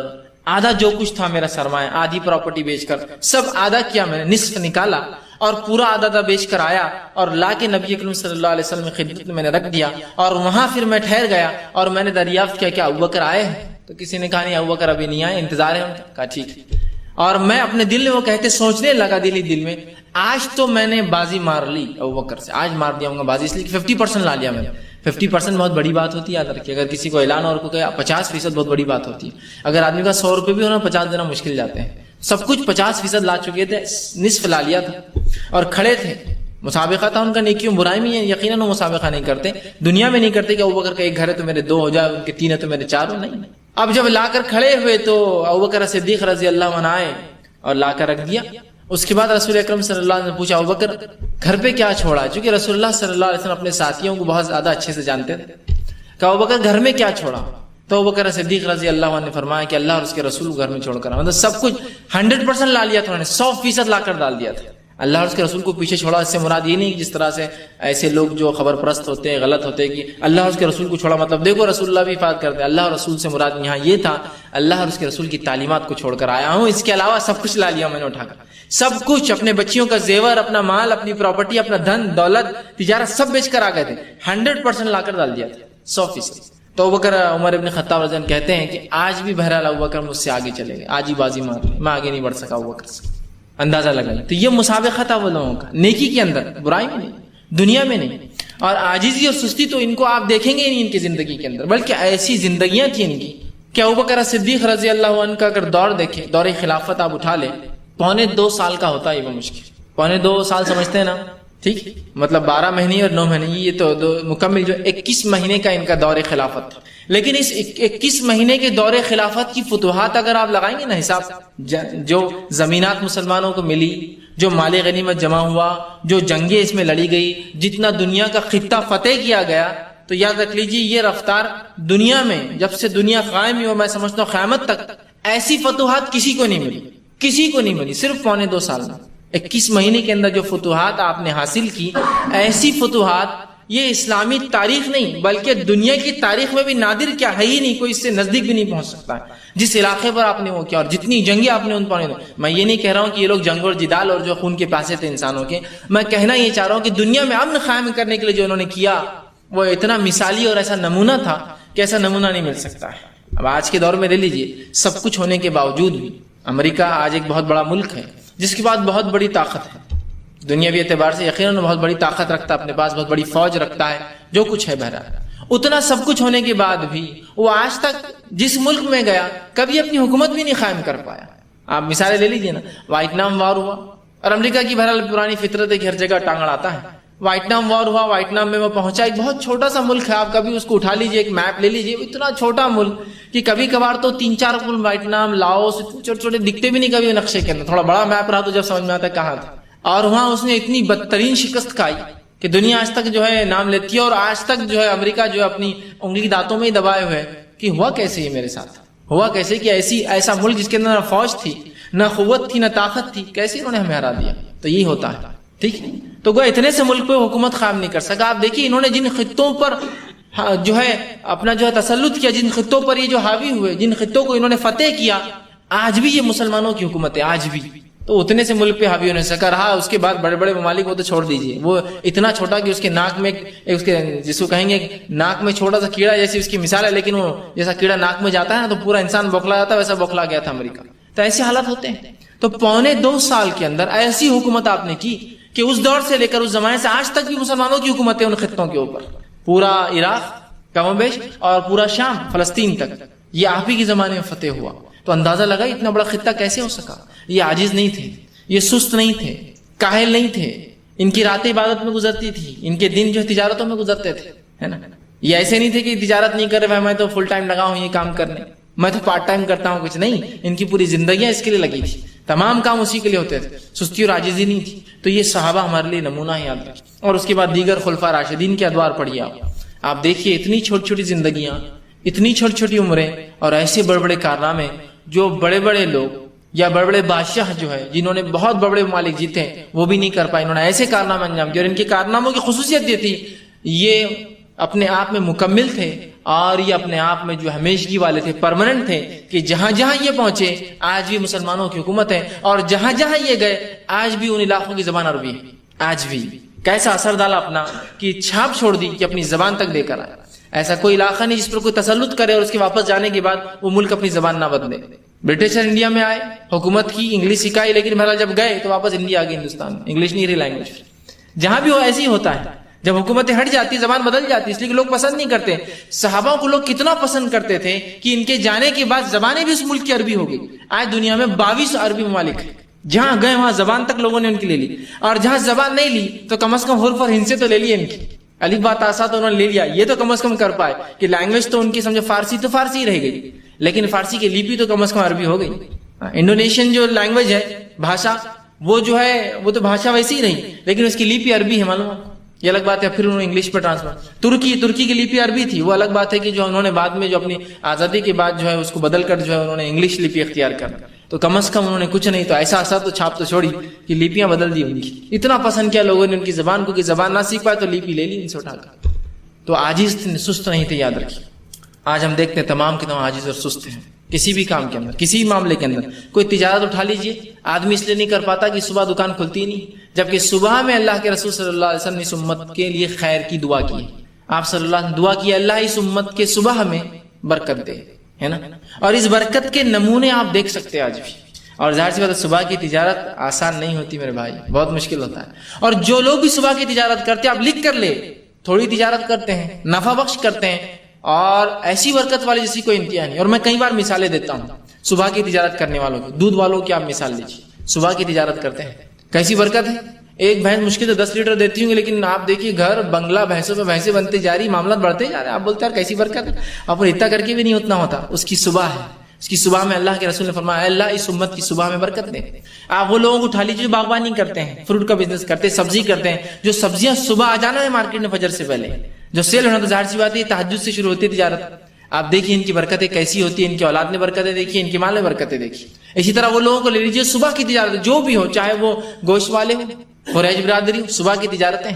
آدھا جو کچھ تھا میرا سرمایہ، آدھی پراپرٹی بیچ کر سب آدھا کیا، میں نے نصف نکالا اور پورا آدھا بیچ کر آیا اور لا کے نبی اکرم صلی اللہ علیہ وسلم کی خدمت میں میں نے رکھ دیا. اور وہاں پھر میں ٹھہر گیا اور میں نے دریافت کیا کہ ابوبکر آئے ہیں؟ تو کسی نے کہا نہیں ابوبکر ابھی نہیں آئے، انتظار ہے ان کا. کہا ٹھیک. اور میں اپنے دل میں وہ کہتے سوچنے لگا دل میں، آج تو میں نے بازی مار لی ابوبکر سے، آج مار دیا ہوں گا بازی، اس لیے کہ 50% لا لیا میں نے. 50% بہت بڑی بات ہوتی ہے، یاد رکھیے. اگر کسی کو اعلان اور کو کہا 50% بہت بڑی بات ہوتی ہے. اگر آدمی کا 100 روپے بھی ہونا 50 دینا مشکل جاتے ہیں. سب کچھ 50% لا چکے تھے، نصف لا لیا تھا اور کھڑے تھے. مسابقہ تھا ان کا نیکیوں برائی میں، یقیناً وہ مسابقہ نہیں کرتے، دنیا میں نہیں کرتے کہ ابوبکر کا ایک گھر ہے تو میرے 2 ہو جائے، ان کے 3 ہے تو میرے 4 ہو. نہیں. اب جب لا کر کھڑے ہوئے تو ابوبکر صدیق رضی اللہ عنہ آئے اور لا کر رکھ دیا. اس کے بعد رسول اکرم صلی اللہ علیہ وسلم نے پوچھا ابوبکر گھر پہ کیا چھوڑا، چونکہ رسول اللہ صلی اللہ علیہ وسلم اپنے ساتھیوں کو بہت زیادہ اچھے سے جانتے تھے. کہا ابوبکر گھر میں کیا چھوڑا؟ تو ابوبکر صدیق رضی اللہ عنہ نے فرمایا کہ اللہ اور اس کے رسول کو گھر میں چھوڑ کر، مطلب سب کچھ 100% لا لیا تھا، انہوں نے 100% لا کر ڈال دیا تھا. اللہ اور اس کے رسول کو پیچھے چھوڑا، اس سے مراد یہ نہیں کہ جس طرح سے ایسے لوگ جو خبر پرست ہوتے ہیں غلط ہوتے ہیں کہ اللہ اور اس کے رسول کو چھوڑا مطلب دیکھو رسول اللہ بھی حفاظت کرتے ہیں. اللہ اور رسول سے مراد یہاں یہ تھا اللہ اور اس کے رسول کی تعلیمات کو چھوڑ کر آیا ہوں، اس کے علاوہ سب کچھ لا لیا میں نے اٹھا کر، سب کچھ، اپنے بچیوں کا زیور، اپنا مال، اپنی پراپرٹی، اپنا دھن دولت تجارت سب بیچ کر آ گئے تھے، 100% لا کر ڈال دیا تھا، 100%. تو ابوبکر عمر ابن خطاب رضی اللہ عنہ کہتے ہیں کہ آج بھی بہرحال ابوبکر مجھ سے آگے چلے گئے، آج ہی بازی مار لی، میں آگے نہیں بڑھ سکا ابوبکر سے. اندازہ لگائیں. تو یہ مسابقہ تھا وہ لوگوں کا نیکی کے اندر، برائی میں نہیں، دنیا میں نہیں. اور عاجزی اور سستی تو ان کو آپ دیکھیں گے نہیں ان کی زندگی کے اندر، بلکہ ایسی زندگیاں تھیں ان کی کہ ابوبکر صدیق رضی اللہ عنہ کا اگر دور دیکھیں، دور خلافت آپ اٹھا لیں، 2.25 سال کا ہوتا ہے یہ مشکل. 2.25 سال سمجھتے ہیں نا، ٹھیک، مطلب 12 مہینے اور 9 مہینے، یہ تو مکمل جو 21 مہینے کا ان کا دور خلافت تھا. لیکن اس 21 مہینے کے دور خلافت کی فتوحات اگر آپ لگائیں گے نا حساب، جو زمینات مسلمانوں کو ملی، جو مال غنیمت جمع ہوا، جو جنگیں اس میں لڑی گئی، جتنا دنیا کا خطہ فتح کیا گیا، تو یاد رکھ لیجیے یہ رفتار دنیا میں جب سے دنیا قائم ہوئی، میں سمجھتا ہوں قیامت تک ایسی فتوحات کسی کو نہیں ملی، کسی کو نہیں ملی. صرف 2.25 سال میں 21 مہینے کے اندر جو فتوحات آپ نے حاصل کی، ایسی فتوحات یہ اسلامی تاریخ نہیں بلکہ دنیا کی تاریخ میں بھی نادر کیا ہے ہی نہیں، کوئی اس سے نزدیک بھی نہیں پہنچ سکتا ہے. جس علاقے پر آپ نے وہ کیا اور جتنی جنگیں آپ نے ان پر، میں یہ نہیں کہہ رہا ہوں کہ یہ لوگ جنگ اور جدال اور جو خون کے پیاسے تھے انسانوں کے، میں کہنا یہ چاہ رہا ہوں کہ دنیا میں امن قائم کرنے کے لیے جو انہوں نے کیا وہ اتنا مثالی اور ایسا نمونہ تھا کہ ایسا نمونہ نہیں مل سکتا ہے. اب آج کے دور میں لے لیجیے، سب کچھ ہونے کے باوجود بھی امریکہ آج ایک بہت بڑا ملک ہے جس کے پاس بہت بڑی طاقت ہے، دنیاوی اعتبار سے یقیناً بہت بڑی طاقت رکھتا ہے، اپنے پاس بہت بڑی فوج رکھتا ہے، جو کچھ ہے. بہرحال اتنا سب کچھ ہونے کے بعد بھی وہ آج تک جس ملک میں گیا کبھی اپنی حکومت بھی نہیں قائم کر پایا. آپ مثالیں لے لیجیے نا، وائٹنام وار ہوا، اور امریکہ کی بہرحال پرانی فطرت ہے کہ ہر جگہ ٹانگڑ آتا ہے. وائٹنام وار ہوا، وائٹنام میں وہ پہنچا، ایک بہت چھوٹا سا ملک ہے، آپ کبھی اس کو اٹھا لیجیے، ایک میپ لے لیجیے، اتنا چھوٹا ملک کہ کبھی کبھار تو 3-4 ملک وائٹنام، لاؤس، چھوٹے چھوٹے دکھتے بھی نہیں کبھی نقشے کے اندر، تھوڑا بڑا میپ رہا تو جب سمجھ میں آتا ہے کہاں تھا. اور وہاں اس نے اتنی بدترین شکست کھائی کہ دنیا آج تک جو ہے نام لیتی ہے، اور آج تک جو ہے امریکہ جو ہے اپنی انگلی دانتوں میں ہی دبائے ہوئے کہ ہوا کیسے یہ میرے ساتھ، ہوا کیسے کہ ایسا ملک جس کے اندر نہ فوج تھی، نہ قوت تھی، نہ طاقت تھی، کیسے انہوں نے ہمیں ہرا دیا. تو یہی ہوتا ہے، ٹھیک. تو گویا اتنے سے ملک پہ حکومت قائم نہیں کر سکا. آپ دیکھیے انہوں نے جن خطوں پر جو ہے اپنا جو ہے تسلط کیا، جن خطوں پر یہ جو حاوی ہوئے، جن خطوں کو انہوں نے فتح کیا، آج بھی یہ مسلمانوں کی حکومت ہے، آج بھی. تو اتنے سے ملک پہ حاوی ہونے سکا. رہا اس کے بعد بڑے بڑے ممالک وہ تو چھوڑ دیجیے، وہ اتنا چھوٹا کہ اس کے ناک میں اس کے جس کو کہیں گے ناک میں چھوٹا سا کیڑا جیسی اس کی مثال ہے، لیکن وہ جیسا کیڑا ناک میں جاتا ہے نا تو پورا انسان بوکھلا جاتا ہے، ویسا بوکھلا گیا تھا امریکہ. تو ایسے حالات ہوتے ہیں. تو 2.25 سال کے اندر ایسی حکومت آپ نے کی کہ اس دور سے لے کر اس زمانے سے آج تک بھی مسلمانوں کی حکومت ہے ان خطوں کے اوپر. پورا عراق کم و بیش اور پورا شام فلسطین تک یہ آپ ہی کے زمانے میں فتح ہوا. تو اندازہ لگا اتنا بڑا خطہ کیسے ہو سکا. یہ عاجز نہیں تھے، یہ سست نہیں تھے، کاہل نہیں تھے. ان کی راتیں عبادت میں گزرتی تھی، ان کے دن جو ہے تجارتوں میں گزرتے تھے، ہے نا. یہ ایسے نہیں تھے کہ تجارت نہیں کر رہے، میں تو فل ٹائم لگا ہوں یہ کام کرنے، میں تو پارٹ ٹائم کرتا ہوں کچھ نہیں. ان کی پوری زندگیاں اس کے لیے لگی تھی، تمام کام اسی کے لیے ہوتے تھے، سستی اور عاجزی نہیں تھی. تو یہ صحابہ ہمارے لیے نمونہ ہے، یاد رکھیں. اور اس کے بعد دیگر خلفاء راشدین کے ادوار پڑھیے آپ دیکھیے اتنی چھوٹی چھوٹی زندگیاں، اتنی چھوٹی چھوٹی عمریں اور ایسے بڑے بڑے کارنامے جو بڑے بڑے لوگ یا بڑے بڑے بادشاہ جو ہے جنہوں نے بہت بڑے بڑے ممالک جیتے ہیں وہ بھی نہیں کر پائے. انہوں نے ایسے کارنامے انجام دیے اور ان کے کارناموں کی خصوصیت یہ تھی یہ اپنے آپ میں مکمل تھے اور یہ اپنے آپ میں جو ہمیشگی والے تھے، پرماننٹ تھے کہ جہاں جہاں یہ پہنچے آج بھی مسلمانوں کی حکومت ہے، اور جہاں جہاں یہ گئے آج بھی ان علاقوں کی زبان عربی ہے. آج بھی کیسا اثر ڈالا اپنا کہ چھاپ چھوڑ دی کہ اپنی زبان تک لے کر آئے. ایسا کوئی علاقہ نہیں جس پر کوئی تسلط کرے اور اس کے واپس جانے کے بعد وہ ملک اپنی زبان نہ بدلے. برٹشر انڈیا میں آئے، حکومت کی، انگلش سکھائی، لیکن بہرحال جب گئے تو واپس انڈیا آ گئے، ہندوستان میں انگلش نہیں رہی لینگویج. جہاں بھی ہو ایسے ہی ہوتا ہے، جب حکومتیں ہٹ جاتی زبان بدل جاتی، اس لیے کہ لوگ پسند نہیں کرتے. صحابہ کو لوگ کتنا پسند کرتے تھے کہ ان کے جانے کے بعد زبانیں بھی اس ملک کی عربی ہو گئی. آج دنیا میں 22 عربی ممالک ہیں، جہاں گئے وہاں زبان تک لوگوں نے ان کی لے لی، اور جہاں زبان نہیں لی تو کم از کم حرف اور ہند سے تو لے لی. ان کی الف با تا سا تو انہوں نے لے لیا، یہ تو کم از کم کر پائے کہ لینگویج تو ان کی سمجھو فارسی تو فارسی رہ گئی، لیکن فارسی کی لیپی تو کم از کم عربی ہو گئی. انڈونیشین جو لینگویج ہے، بھاشا، وہ جو ہے وہ تو بھاشا ویسی ہی رہی، لیکن اس کی لیپی عربی ہے، معلوم. یہ الگ بات ہے. پھر انہوں نے انگلش پر ٹرانسفر. ترکی کی لیپی عربی تھی، وہ الگ بات ہے کہ جو انہوں نے بعد میں جو اپنی آزادی کے بعد جو ہے اس کو بدل کر جو ہے انہوں نے انگلش لیپی اختیار کر. تو کم از کم انہوں نے کچھ نہیں تو ایسا اثر تو چھاپ تو چھوڑی کہ لیپیاں بدل دی ان کی. اتنا پسند کیا لوگوں نے ان کی زبان کو کہ زبان نہ سیکھ پائے تو لیپی لے لی ان سے اٹھا کر. تو عاجز سست نہیں تھے, یاد رکھیے. آج ہم دیکھتے ہیں تمام کے تمام عاجز اور سست ہیں کسی بھی کام کے اندر, کسی بھی معاملے کے اندر. کوئی تجارت اٹھا لیجئے, آدمی اس لیے نہیں کر پاتا کہ صبح دکان کھلتی نہیں, جبکہ صبح میں اللہ کے رسول صلی اللہ علیہ وسلم نے اس امت کے لیے خیر کی دعا کی. آپ صلی اللہ علیہ وسلم دعا کی اللہ اس امت کے صبح میں برکت دے, ہے نا. اور اس برکت کے نمونے آپ دیکھ سکتے ہیں آج بھی. اور ظاہر سی بات ہے صبح کی تجارت آسان نہیں ہوتی میرے بھائی, بہت مشکل ہوتا ہے. اور جو لوگ بھی صبح کی تجارت کرتے ہیں, آپ لکھ کر لے, تھوڑی تجارت کرتے ہیں, نفع بخش کرتے ہیں, اور ایسی برکت والی جیسی کوئی انتہا نہیں. اور میں کئی بار مثالیں دیتا ہوں صبح کی تجارت کرنے والوں کی. دودھ والوں کی آپ مثال لیجیے, صبح کی تجارت کرتے ہیں, کیسی برکت ہے. ایک بھینس مشکل سے 10 لیٹر دیتی ہوں گی, لیکن آپ دیکھیے گھر بنگلہ بھینسوں پہ بھینسیں بنتے جا رہی, معاملات بڑھتے جا رہے ہیں. آپ بولتے ہیں کیسی برکت ہے, آپ کو اتنا کر کے بھی نہیں اتنا ہوتا. اس کی صبح ہے, اس کی صبح میں اللہ کے رسول نے فرمایا اللہ اس امت کی صبح میں برکت دے. آپ وہ لوگوں کو اٹھا لیجیے جو باغبانی کرتے ہیں, فروٹ کا بزنس کرتے ہیں, سبزی کرتے ہیں, جو سبزیاں صبح آ جانا ہے مارکیٹ میں فجر سے پہلے, جو سیل ہونا, تو ظاہر سی بات ہے تہجد سے شروع ہوتی ہے تجارت. آپ دیکھیے ان کی برکتیں کیسی ہوتی ہیں, ان کی اولاد نے برکتیں دیکھی, ان کے مال نے برکتیں دیکھی. اسی طرح وہ لوگوں کو لے لیجیے صبح کی تجارت جو بھی ہو, چاہے وہ گوشت والے ہو, قریش برادری ہو, صبح کی تجارتیں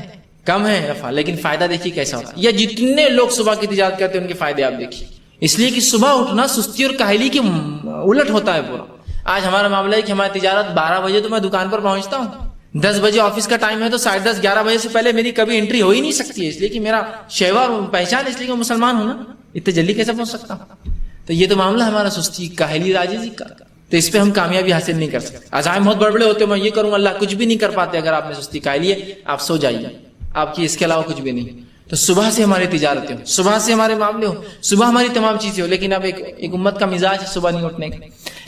کم ہیں نفع, لیکن فائدہ دیکھیے کیسا ہوتا ہے. یا جتنے لوگ صبح کی تجارت کرتے ہیں ان کے فائدے آپ دیکھیے. اس لیے کہ صبح اٹھنا سستی اور کاہلی کے الٹ ہوتا ہے پورا. آج ہمارا معاملہ ہے کہ ہماری تجارت 12 بجے تو میں دکان پر پہنچتا ہوں, 10 بجے آفس کا ٹائم ہے, تو 10:30 11 بجے سے پہلے میری کبھی انٹری ہو ہی نہیں سکتی ہے. اس لیے کہ میرا شیوا پہچان اس لیے کہ مسلمان ہوں نا, اتنے جلدی کیسے پہنچ سکتا ہوں. تو یہ تو معاملہ ہمارا سستی کاہلی عاجزی کا, تو اس پہ ہم کامیابی حاصل نہیں کر سکتے. عزائم بہت بڑے بڑے ہوتے ہیں, میں یہ کروں اللہ, کچھ بھی نہیں کر پاتے. اگر آپ نے سستی کاہلی ہے آپ سو جائیے, آپ کی اس کے علاوہ کچھ بھی نہیں. تو صبح سے ہماری تجارتیں ہو, صبح سے ہمارے معاملے ہو, صبح ہماری تمام چیزیں ہو. لیکن اب ایک امت کا مزاج ہے صبح نہیں اٹھنے کا.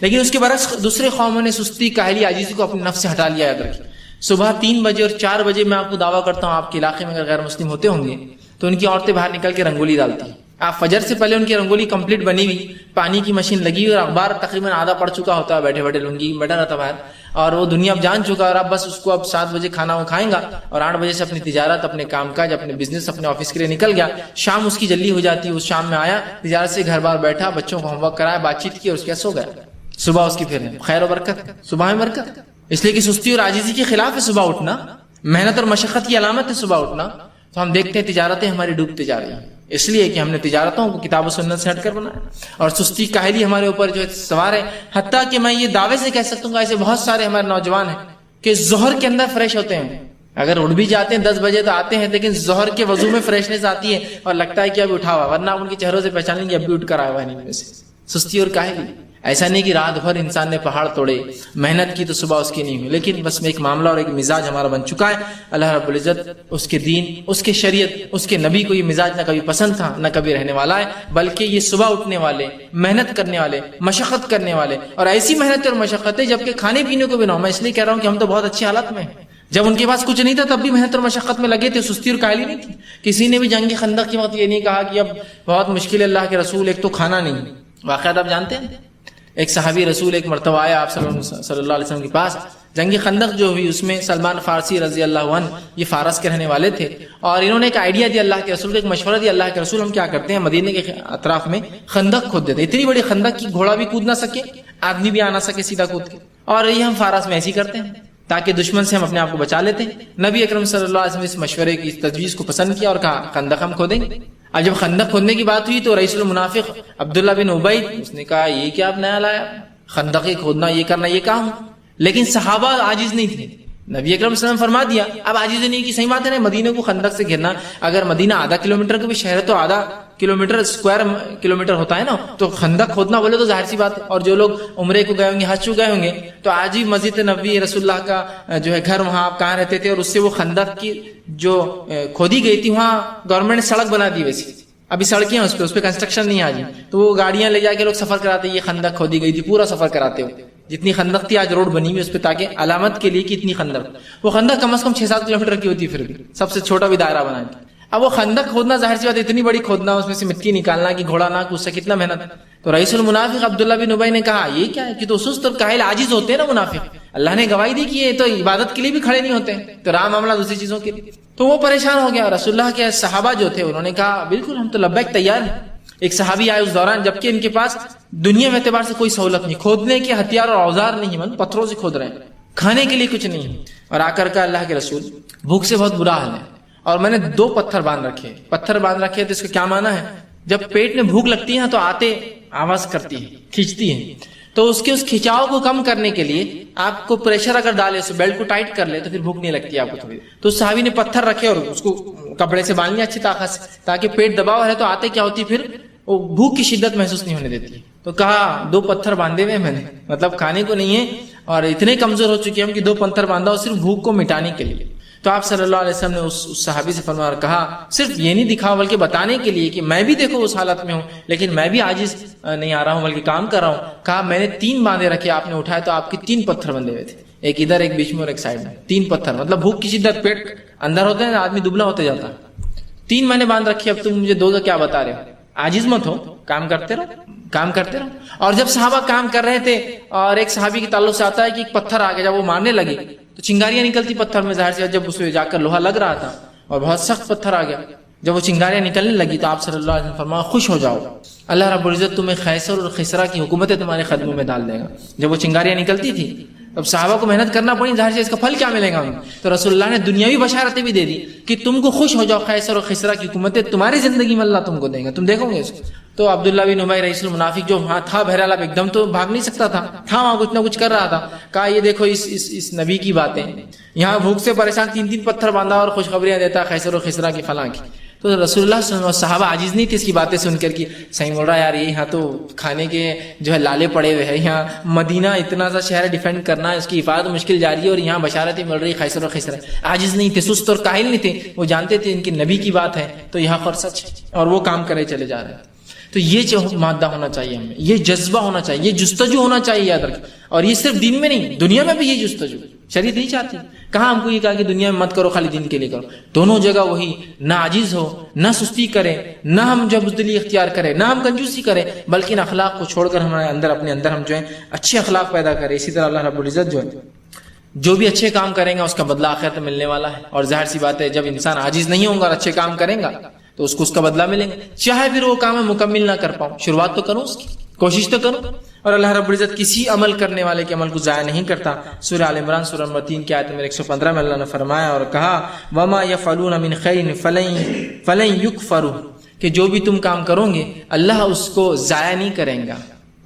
لیکن اس کے برعکس دوسرے قوموں نے سستی کاہلی عاجزی کو اپنے نفس سے ہٹا لیا. یاد رکھیے صبح 3 بجے اور 4 بجے میں آپ کو دعویٰ کرتا ہوں آپ کے علاقے میں اگر غیر مسلم ہوتے ہوں گے تو ان کی عورتیں باہر نکل کے رنگولی ڈالتی ہیں. آپ فجر سے پہلے ان کی رنگولی کمپلیٹ بنی ہوئی, پانی کی مشین لگی ہوئی, اور اخبار تقریباً آدھا پڑ چکا ہوتا ہے, بیٹھے بیٹھے لنگی بیٹھا رہتا باہر, اور وہ دنیا اب جان چکا, اور اب بس اس کو اب 7 بجے کھانا وہ کھائیں گا, اور 8 بجے سے اپنی تجارت, اپنے کام کاج, اپنے بزنس, اپنے آفس کے لیے نکل گیا. شام اس کی جلدی ہو جاتی ہے, اس شام میں آیا تجارت سے گھر بار بیٹھا, بچوں کو ہوم ورک کرایا, بات چیت کی, اور اس کے سو گیا. صبح اس کی پھر خیر و برکت, صبح میں برکت. اس لیے کہ سستی اور عاجزی کے خلاف ہے صبح اٹھنا, محنت اور مشقت کی علامت ہے صبح اٹھنا. تو ہم دیکھتے ہیں تجارتیں ہماری ڈوبتے جا رہی ہیں, اس لیے کہ ہم نے تجارتوں کو کتاب و سنت سے ہٹ کر بنایا, اور سستی کاہلی ہمارے اوپر جو ہے سوار ہے. حتیٰ کہ میں یہ دعوے سے کہہ سکتا ہوں ایسے بہت سارے ہمارے نوجوان ہیں کہ ظہر کے اندر فریش ہوتے ہیں, اگر اٹھ بھی جاتے ہیں 10 بجے تو آتے ہیں, لیکن ظہر کے وضو میں فریشنس آتی ہے اور لگتا ہے کہ اب اٹھا ہوا, ورنہ ان کے چہروں سے پہچان لیں گے اب بھی اٹھ کر آیا ہوا نہیں میں سے. سستی اور کاہلی, ایسا نہیں کہ رات بھر انسان نے پہاڑ توڑے, محنت کی تو صبح اس کی نہیں ہوئی, لیکن بس میں ایک معاملہ اور ایک مزاج ہمارا بن چکا ہے. اللہ رب العزت, اس کے دین, اس کے شریعت, اس کے نبی کو یہ مزاج نہ کبھی پسند تھا نہ کبھی رہنے والا ہے, بلکہ یہ صبح اٹھنے والے, محنت کرنے والے, مشقت کرنے والے, اور ایسی محنت اور مشقتیں جبکہ کھانے پینے کو بھی نہ ہو. میں اس لیے کہہ رہا ہوں کہ ہم تو بہت اچھی حالت میں ہیں. جب ان کے پاس کچھ نہیں تھا تب بھی محنت اور مشقت میں لگے تھے, سستی اور کاہلی نہیں تھی. کسی نے بھی جنگ خندق کی وقت یہ نہیں کہا کہ اب بہت مشکل ہے اللہ کے رسول, ایک تو کھانا نہیں. واقعات آپ جانتے ہیں, ایک صحابی رسول ایک مرتبہ آیا آپ صلی اللہ علیہ وسلم کے پاس. جنگ خندق جو ہوئی اس میں سلمان فارسی رضی اللہ عنہ, یہ فارس کے رہنے والے تھے, اور انہوں نے ایک آئیڈیا دیا اللہ کے رسول کو, ایک مشورہ دیا اللہ کے رسول, ہم کیا کرتے ہیں مدینے کے اطراف میں خندق کھود دیتے, اتنی بڑی خندق کی گھوڑا بھی کود نہ سکے, آدمی بھی آ نہ سکے سیدھا کود کے, اور یہ ہم فارس میں ایسی کرتے ہیں تاکہ دشمن سے ہم اپنے آپ کو بچا لیتے ہیں. نبی اکرم صلی اللہ علیہ وسلم اس مشورے کی, اس تجویز کو پسند کیا اور کہا خندق ہم کھودیں گے. اب جب خندق کھودنے کی بات ہوئی تو رئیس المنافق عبداللہ بن ابی, اس نے کہا یہ کیا آپ نیا لایا, خندق کھودنا, یہ کرنا, یہ کام. لیکن صحابہ عاجز نہیں تھے. نبی اکرم صلی اللہ علیہ وسلم فرما دیا, اب عاجز نہیں کی صحیح بات ہے نا, مدینہ کو خندق سے گھرنا, اگر مدینہ آدھا کلومیٹر کا بھی شہر ہے تو آدھا کلومیٹر اسکوائر کلومیٹر ہوتا ہے نا, تو خندق کھودنا بولے تو ظاہر سی بات ہے. اور جو لوگ عمرے کو گئے ہوں گے, حج کو گئے ہوں گے, تو آج ہی مسجد نبی رسول اللہ کا جو ہے گھر, وہاں آپ کہاں رہتے تھے, اور اس سے وہ خندق کی جو کھودی گئی تھی وہاں گورنمنٹ نے سڑک بنا دی. ویسی ابھی سڑکیں ہیں اس پہ کنسٹرکشن نہیں آج, تو وہ گاڑیاں لے جا کے لوگ سفر کراتے, یہ خندق کھودی گئی تھی, پورا سفر کراتے ہو. جتنی خندق تھی آج روڈ بنی ہوئی اس پہ, تاکہ علامت کے لیے کہ اتنی خندق. وہ خندق کم از کم 6-7 کلومیٹر کی ہوتی, پھر بھی سب سے چھوٹا بھی دائرہ بنا ہے. اب وہ خندق کھودنا ظاہر سی بات اتنی بڑی کھودنا, اس میں سے مٹی نکالنا کہ گھوڑا نہ, اس سے کتنا محنت. تو رئیس المنافق عبداللہ بن ابی نے کہا یہ کیا ہے, کہ تو سست اور کاہل عاجز ہوتے ہیں نا منافق, اللہ نے گواہی دی کہ یہ تو عبادت کے لیے بھی کھڑے نہیں ہوتے ہیں, تو رہا معاملہ دوسری چیزوں کے لیے. تو وہ پریشان ہو گیا. رسول اللہ کے صحابہ جو تھے انہوں نے کہا بالکل ہم تو لبیک تیار ہیں, ایک صحابی آئے اس دوران جبکہ ان کے پاس دنیا میں اعتبار سے کوئی سہولت نہیں، کھودنے کے ہتھیار اور اوزار نہیں، من پتھروں سے کھود رہے ہیں، کھانے کے لیے کچھ نہیں، اور آ کر کہا اللہ کے رسول بھوک سے بہت برا حال ہے اور میں نے 2 پتھر باندھ رکھے۔ پتھر باندھ رکھے تو اس کا کیا معنی ہے؟ جب پیٹ میں بھوک لگتی ہے تو آتے آواز کرتی ہے، کھینچتی ہے، تو اس کھینچاؤ کو کم کرنے کے لیے آپ کو پریشر اگر ڈالے، اس بیلٹ کو ٹائٹ کر لے تو پھر بھوک نہیں لگتی آپ کو تھوڑی۔ تو صحابی نے پتھر رکھے اور اس کو کپڑے سے باندھ لیا اچھی طاقت سے، تاکہ پیٹ دباؤ ہے تو آتے کیا ہوتی پھر وہ بھوک کی شدت محسوس نہیں ہونے دیتی۔ تو کہا 2 پتھر باندھے ہوئے میں نے، مطلب کھانے کو نہیں ہے اور اتنے کمزور ہو چکے ہم کہ 2 پتھر باندھا اور صرف بھوک کو مٹانے کے لیے۔ تو آپ صلی اللہ علیہ وسلم نے اس صحابی سے فرمایا اور کہا صرف یہ نہیں دکھاؤ بلکہ بتانے کے لیے کہ میں بھی دیکھو اس حالت میں ہوں لیکن میں بھی عاجز نہیں آ رہا ہوں بلکہ کام کر رہا ہوں۔ کہا میں نے 3 باندھے رکھے، آپ نے اٹھائے تو آپ کے 3 پتھر بندھے ہوئے تھے، ایک ادھر ایک بیچ میں اور ایک سائڈ میں، 3 پتھر، مطلب بھوک کی شدت، پیٹ اندر ہوتا ہے آدمی دبلا ہوتے جاتا ہے۔ 3 میں نے باندھ رکھی، اب تم مجھے 2 کا کیا بتا رہے ہو؟ عاجز مت ہو، کام کرتے رہو، کام کرتے رہو۔ اور جب صحابہ کام کر رہے تھے اور ایک صحابی کے تعلق سے آتا ہے کہ ایک پتھر آ گیا، جب وہ مارنے لگے تو چنگاریاں نکلتی پتھر میں، ظاہر سے جب اس میں جا کر لوہا لگ رہا تھا اور بہت سخت پتھر آ گیا، جب وہ چنگاریاں نکلنے لگی تو آپ صلی اللہ علیہ وسلم فرمایا خوش ہو جاؤ، اللہ رب العزت تمہیں خیسر اور خسرا کی حکومتیں تمہارے قدموں میں ڈال دے گا۔ جب وہ چنگاریاں نکلتی تھی اب صحابہ کو محنت کرنا پڑی، ظاہر سے اس کا پھل کیا ملے گا ہمیں، تو رسول اللہ نے دنیاوی بشارتیں بھی دے دی کہ تم کو خوش ہو جاؤ، خیسر اور خسرا کی حکومتیں تمہاری زندگی میں اللہ تم کو دیں گا، تم دیکھو گے اس کو۔ تو عبداللہ بن ابی رئیس المنافق جو وہاں تھا بہرحال ایک دم تو بھاگ نہیں سکتا تھا وہاں کچھ نہ کچھ کر رہا تھا، کہا یہ دیکھو اس نبی کی باتیں، یہاں بھوک سے پریشان 3 پتھر باندھا اور خوشخبریاں دیتا خیسر و خسرا کی فلاں کی۔ تو رسول اللہ صلی اللہ علیہ وسلم صحابہ عاجز نہیں تھے اس کی باتیں سن کر کہ صحیح بول رہا ہے یار، یہ یہاں تو کھانے کے جو ہے لالے پڑے ہوئے ہیں، یہاں مدینہ اتنا سا شہر ڈیفینڈ کرنا ہے، اس کی حفاظت مشکل جاری ہے اور یہاں بشارتیں مل رہی خیسر و خسرا۔ عاجز نہیں تھے، سست اور کاہل نہیں تھے، وہ جانتے تھے ان کی نبی کی بات ہے تو یہاں پر سچ ہے اور وہ کام کرے چلے جا رہے ہیں۔ تو یہ جو مادہ ہونا چاہیے ہمیں، یہ جذبہ ہونا چاہیے، یہ جستجو ہونا چاہیے، یاد رکھیں۔ اور یہ صرف دین میں نہیں، دنیا میں بھی یہ جستجو شریعت نہیں چاہتی۔ کہاں ہم کو یہ کہا کہ دنیا میں مت کرو، خالی دین کے لیے کرو، دونوں جگہ وہی، نہ عاجز ہو، نہ سستی کرے، نہ ہم جو بزدلی اختیار کرے، نہ ہم کنجوسی کرے، بلکہ اخلاق کو چھوڑ کر ہمارے اندر اپنے اندر ہم جو ہے اچھے اخلاق پیدا کرے۔ اسی طرح اللہ رب العزت جو ہے جو بھی اچھے کام کریں گا اس کا بدلہ آخرت میں ملنے والا ہے، اور ظاہر سی بات ہے جب انسان عاجز نہیں ہوگا اور اچھے کام کرے گا تو اس کو اس کا بدلہ ملے گا، چاہے پھر وہ کام میں مکمل نہ کر پاؤں، شروعات تو کروں، اس کی کوشش تو کروں۔ اور اللہ رب العزت کسی عمل کرنے والے کے عمل کو ضائع نہیں کرتا۔ سورہ آل عمران سورہ نمبر 3 کی آیت نمبر 115 میں اللہ نے فرمایا اور کہا وما يفعلون من خير فلن يكفروا، کہ جو بھی تم کام کرو گے اللہ اس کو ضائع نہیں کریں گا،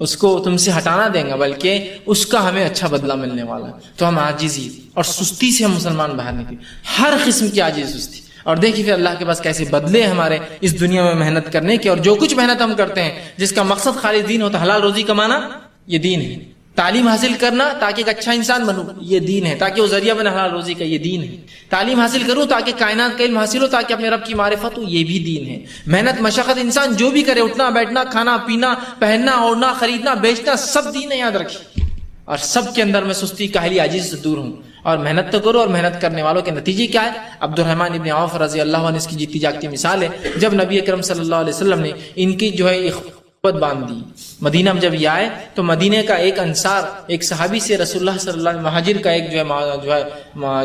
اس کو تم سے ہٹانا دیں گا، بلکہ اس کا ہمیں اچھا بدلہ ملنے والا ہے۔ تو ہم عاجزی اور سستی سے ہم مسلمان باہر نکلے، ہر قسم کی عاجزی سستی، اور دیکھیے پھر اللہ کے پاس کیسے بدلے ہمارے اس دنیا میں محنت کرنے کے، اور جو کچھ محنت ہم کرتے ہیں جس کا مقصد خالص دین ہوتا ہے، حلال روزی کمانا، یہ دین ہے۔ تعلیم حاصل کرنا تاکہ ایک اچھا انسان بنوں، یہ دین ہے، تاکہ وہ ذریعہ بنے حلال روزی کا، یہ دین ہے۔ تعلیم حاصل کروں تاکہ کائنات کا علم حاصل ہو، تاکہ اپنے رب کی معرفت ہو، یہ بھی دین ہے۔ محنت مشقت انسان جو بھی کرے، اٹھنا بیٹھنا، کھانا پینا، پہننا اوڑھنا، خریدنا بیچنا، سب دین ہے، یاد رکھیے۔ اور سب کے اندر میں سستی کاہلی عاجزی سے دور ہوں، اور محنت تو کرو، اور محنت کرنے والوں کے نتیجے کیا ہے؟ عبد الرحمن ابن عوف رضی اللہ عنہ اس کی جیتی جاگتی مثال ہے۔ جب نبی اکرم صلی اللہ علیہ وسلم نے ان کی جو ہے اخوت باندھ دی، مدینہ میں جب یہ آئے تو مدینہ کا ایک انصار ایک صحابی سے رسول اللہ صلی اللہ علیہ وسلم مہاجر کا ایک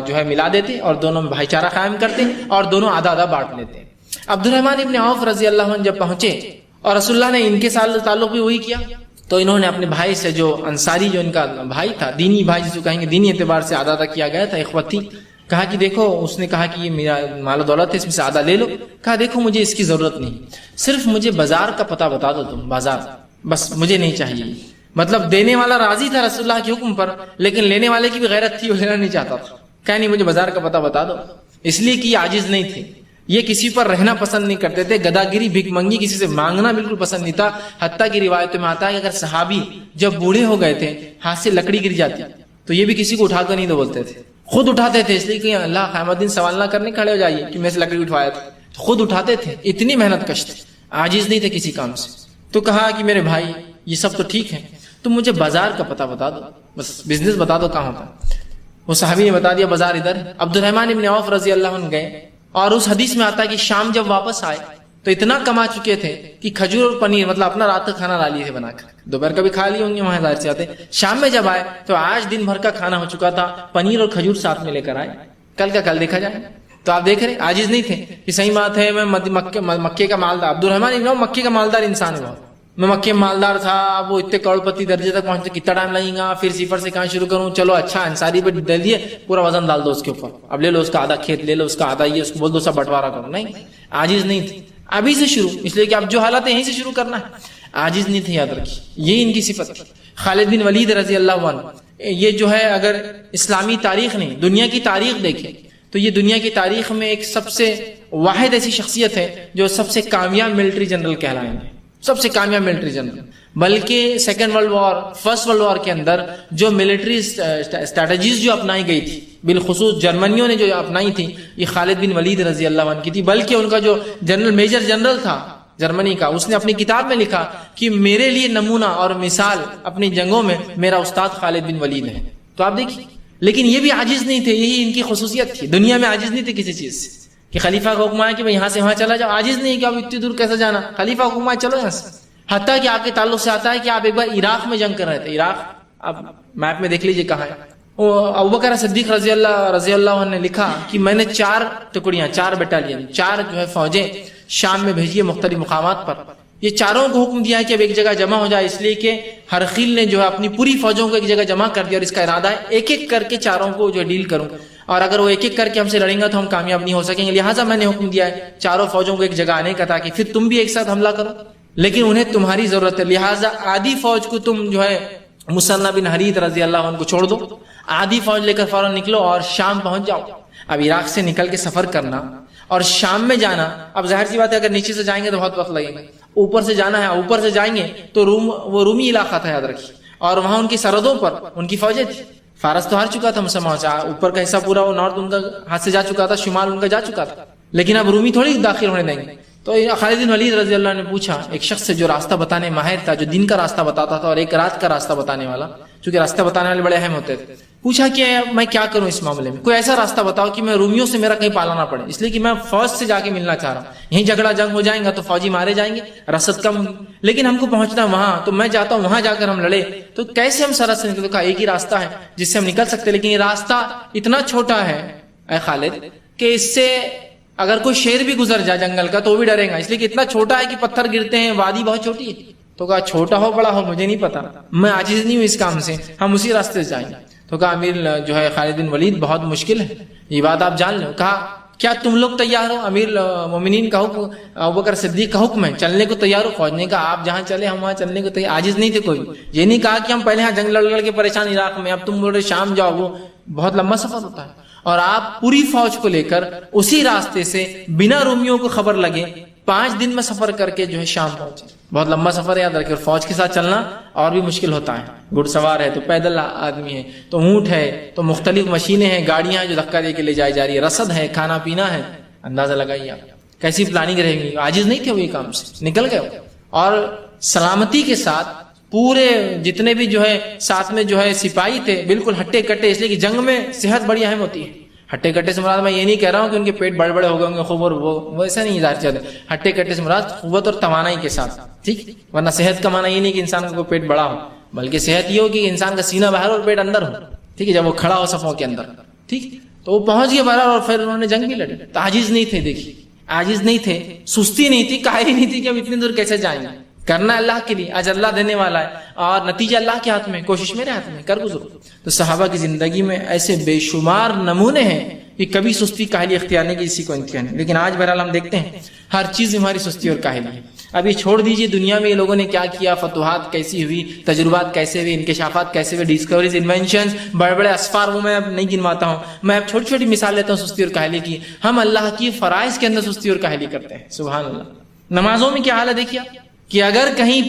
جو ہے ملا دیتے اور دونوں میں بھائی چارہ قائم کرتے اور دونوں آدھا آدھا بانٹ لیتے۔ عبد الرحمن ابن عوف رضی اللہ عنہ جب پہنچے اور رسول اللہ نے ان کے ساتھ تعلق بھی وہی کیا، تو انہوں نے اپنے بھائی سے، جو انصاری جو ان کا بھائی تھا، دینی بھائی جس کو کہیں گے، دینی اعتبار سے آدھا آدھا کیا گیا تھا، اخوت تھی، کہا کہ دیکھو، اس نے کہا کہ یہ میرا مال و دولت ہے، اس میں سے آدھا لے لو۔ کہا دیکھو مجھے اس کی ضرورت نہیں، صرف مجھے بازار کا پتہ بتا دو، تم بازار، بس مجھے نہیں چاہیے۔ مطلب دینے والا راضی تھا رسول اللہ کے حکم پر، لیکن لینے والے کی بھی غیرت تھی، وہ لینا نہیں چاہتا تھا، کہا نہیں مجھے بازار کا پتہ بتا دو۔ اس لیے کہ یہ عاجز نہیں تھے، یہ کسی پر رہنا پسند نہیں کرتے تھے، گداگیری بھیک منگی کسی سے مانگنا بالکل پسند نہیں تھا۔ حتیٰ کی روایتوں میں آتا ہے کہ اگر صحابی جب بوڑھے ہو گئے تھے، ہاتھ سے لکڑی گر جاتی تو یہ بھی کسی کو اٹھا کر نہیں دو بولتے تھے، خود اٹھاتے تھے، اس لیے کہ اللہ قیامت دن سوال نہ کرنے کھڑے ہو جائیے کہ میں سے لکڑی اٹھوایا تھا، خود اٹھاتے تھے، اتنی محنت کش تھے، عاجز نہیں تھے کسی کام سے۔ تو کہا کہ میرے بھائی یہ سب تو ٹھیک ہے، تم مجھے بازار کا پتہ بتا دو، بس بزنس بتا دو کہاں ہوتا ہے۔ وہ صحابی نے بتا دیا بازار ادھر ہے۔ عبد الرحمن ابن عوف رضی اللہ عنہ گئے، اور اس حدیث میں آتا ہے کہ شام جب واپس آئے تو اتنا کما چکے تھے کہ کھجور اور پنیر، مطلب اپنا رات کا کھانا لا لیے تھے بنا کر، دوپہر کا بھی کھا لیے ہوں گے وہاں ظاہر سے آتے۔ شام میں جب آئے تو آج دن بھر کا کھانا ہو چکا تھا، پنیر اور کھجور ساتھ میں لے کر آئے، کل کا کل دیکھا جائے۔ تو آپ دیکھ رہے عاجز نہیں تھے کہ صحیح بات ہے میں مکے کا مالدار، عبد الرحمن ابن عوف مکے کا مالدار انسان ہے بہت، میں مکے میں مالدار تھا، اب وہ اتنے کروڑ پتی درجے تک پہنچتے کتنا ٹائم لگے گا، پھر صفر سے کہاں شروع کروں، چلو اچھا انصاری پہ ڈال دیے، پورا وزن ڈال دو اس کے اوپر، اب لے لو اس کا آدھا کھیت، لے لو اس کا آدھا یہ، اس کو بول دو سب بٹوارا کرو. نہیں، عاجز نہیں تھے، ابھی سے شروع، اس لیے کہ اب جو حالات ہیں یہیں سے شروع کرنا ہے. عاجز نہیں تھے، یاد رکھیے یہ ان کی صفت تھی. خالد بن ولید رضی اللہ عنہ، یہ جو ہے اگر اسلامی تاریخ نہیں دنیا کی تاریخ دیکھیں تو یہ دنیا کی تاریخ میں ایک سب سے واحد ایسی شخصیت ہے جو سب سے کامیاب ملٹری جنرل کہلائیں گے، سب سے کامیاب ملٹری جنرل. بلکہ second world war, first world war کے اندر جو ملٹری اسٹریٹجیز جو اپنائی گئی تھی، بالخصوص جرمنیوں نے جو اپنائی تھی، یہ خالد بن ولید رضی اللہ عنہ کی تھی. بلکہ ان کا جو جنرل میجر جنرل تھا جرمنی کا، اس نے اپنی کتاب میں لکھا کہ میرے لیے نمونہ اور مثال اپنی جنگوں میں میرا استاد خالد بن ولید ہے. تو آپ دیکھیے، لیکن یہ بھی عاجز نہیں تھے، یہی ان کی خصوصیت تھی. دنیا میں عاجز نہیں تھے کسی چیز سے کہ خلیفہ کا حکم آیا کہ بھائی یہاں سے وہاں چلا جاؤ، عاجز نہیں کہ اب اتنی دور کیسے جانا، خلیفہ حکم آیا چلو یہاں سے. حتیٰ کہ آپ کے تعلق سے آتا ہے کہ آپ ایک بار عراق میں جنگ کر رہے تھے. عراق اب میپ میں دیکھ لیجئے کہاں ہے. ابوبکر صدیق رضی اللہ عنہ نے لکھا کہ میں نے 4 ٹکڑیاں، 4 بٹالین، 4 جو ہے فوجیں شام میں بھیجی ہے مختلف مقامات پر. یہ چاروں کو حکم دیا ہے کہ اب ایک جگہ جمع ہو جائے، اس لیے کہ ہرقیل نے جو ہے اپنی پوری فوجوں کو ایک جگہ جمع کر دیا اور اس کا ارادہ ہے ایک ایک کر کے چاروں کو جو ڈیل کروں، اور اگر وہ ایک ایک کر کے ہم سے لڑیں گے تو ہم کامیاب نہیں ہو سکیں گے. لہٰذا میں نے حکم دیا ہے چاروں فوجوں کو ایک جگہ آنے کا تاکہ پھر تم بھی ایک ساتھ حملہ کرو، لیکن انہیں تمہاری ضرورت ہے. لہٰذا آدھی فوج کو تم جو ہے مسنہ بن حریث رضی اللہ عنہ کو چھوڑ دو، آدھی فوج لے کر فوراً نکلو اور شام پہنچ جاؤ. اب عراق سے نکل کے سفر کرنا اور شام میں جانا، اب ظاہر سی بات ہے اگر نیچے سے جائیں گے تو بہت وقت لگے گا، اوپر سے جانا ہے، اوپر سے جائیں گے تو وہ رومی علاقہ تھا یاد رکھیے، اور وہاں ان کی سرحدوں پر ان کی فوجیں تھی. فارس تو ہار چکا تھا مسلمانوں سے، اوپر کا حصہ پورا وہ نارتھ ان کا ہاتھ سے جا چکا تھا، شمال ان کا جا چکا تھا، لیکن اب رومی تھوڑی داخل ہونے دیں گے. تو خالد بن ولید رضی اللہ عنہ نے پوچھا ایک شخص سے جو راستہ بتانے ماہر تھا، جو دن کا راستہ بتاتا تھا اور ایک رات کا راستہ بتانے والا، چونکہ راستہ بتانے والے بڑے اہم ہوتے تھے، پوچھا کہ میں کیا کروں اس معاملے میں، کوئی ایسا راستہ بتاؤ کہ میں رومیوں سے میرا کہیں پالا نہ پڑے، اس لیے کہ میں فوج سے جا کے ملنا چاہ رہا ہوں، یہیں جھگڑا جنگ ہو جائیں گا تو فوجی مارے جائیں گے، رسد کم، لیکن ہم کو پہنچنا وہاں، تو میں جاتا ہوں وہاں جا کر ہم لڑے تو کیسے ہم سرحد سے نکلے. کہا ایک ہی راستہ ہے جس سے ہم نکل سکتے، لیکن یہ راستہ اتنا چھوٹا ہے اے خالد کہ اس سے اگر کوئی شیر بھی گزر جائے جنگل کا تو وہ بھی ڈرے گا، اس لیے کہ اتنا چھوٹا ہے کہ پتھر گرتے ہیں، وادی بہت چھوٹی ہے. تو کہا چھوٹا ہو بڑا ہو مجھے نہیں پتا، میں عاجز نہیں ہوں اس کام سے، ہم اسی راستے سے جائیں گے. تو کہا امیر جو ہے خالد بن ولید بہت مشکل ہے، یہ بات آپ جان لو. کہا کیا تم لوگ تیار ہو؟ امیر مومنین کا حکم، ابوبکر صدیق کا حکم ہے، چلنے کو تیار ہو؟ فوج نے کہا آپ جہاں چلے ہم وہاں چلنے کو تیار. عاجز نہیں تھے کوئی، یہ نہیں کہا کہ ہم پہلے یہاں جنگ لڑ کے پریشان عراق میں، اب تم بول رہے شام جاؤ، وہ بہت لمبا سفر ہوتا ہے، اور آپ پوری فوج کو لے کر اسی راستے سے بنا رومیوں کو خبر لگے 5 دن میں سفر کر کے جو ہے شام پہنچے. بہت لمبا سفر ہے یاد رکھیں، اور فوج کے ساتھ چلنا اور بھی مشکل ہوتا ہے. گھڑ سوار ہے تو پیدل آدمی ہے تو اونٹ ہے تو مختلف مشینیں ہیں، گاڑیاں ہیں جو دھکا دے کے لے جائی جا رہی ہے، رسد ہے، کھانا پینا ہے. اندازہ لگائیے آپ کیسی پلاننگ رہے گی. عاجز نہیں تھے وہ، یہ کام سے نکل گئے اور سلامتی کے ساتھ پورے جتنے بھی جو ہے ساتھ میں جو ہے سپاہی تھے بالکل ہٹے کٹے، اس لیے کہ جنگ میں صحت بڑی اہم ہوتی ہے. ہٹے کٹے سے مراد میں یہ نہیں کہہ رہا ہوں کہ ان کے پیٹ بڑے بڑے ہو گئے ہوں گے خوب، اور وہ ایسا نہیں ظاہر چاہتے. ہٹے کٹے سے مراد قوت اور توانائی کے ساتھ، ٹھیک. ورنہ صحت کا معنی یہ نہیں کہ انسان کا پیٹ بڑا ہو، بلکہ صحت یہ ہو کہ انسان کا سینہ باہر اور پیٹ اندر ہو، ٹھیک ہے، جب وہ کھڑا ہو صفوں کے اندر، ٹھیک. تو وہ پہنچ گئے باہر اور پھر انہوں نے جنگ بھی لڑی. تو عاجز نہیں تھے، دیکھیے عاجز نہیں تھے، سستی نہیں تھی، کاہلی نہیں تھی کہ اب اتنی دور کیسے جائیں گے. کرنا اللہ کے لیے، آج اللہ دینے والا ہے اور نتیجہ اللہ کے ہاتھ میں، کوشش میرے ہاتھ میں، کر گزرو. تو صحابہ کی زندگی میں ایسے بے شمار نمونے ہیں کہ کبھی سستی کاہلی اختیار نہیں کی کسی کو امتحان ہے. لیکن آج بہرحال ہم دیکھتے ہیں ہر چیز ہماری سستی اور کاہلی ہے. اب یہ چھوڑ دیجئے دنیا میں یہ لوگوں نے کیا کیا، فتوحات کیسی ہوئی، تجربات کیسے ہوئے، انکشافات کیسے ہوئے، ڈسکوریز، انوینشنز، بڑے بڑے اسفار، وہ میں اب نہیں گنواتا ہوں. میں اب چھوٹی چھوٹی مثال لیتا ہوں سستی اور کاہلی کی. ہم اللہ کی فرائض کے اندر سستی اور کاہلی کرتے ہیں. سبحان اللہ. نمازوں میں کیا حال ہے دیکھیے کہ اگر کہیں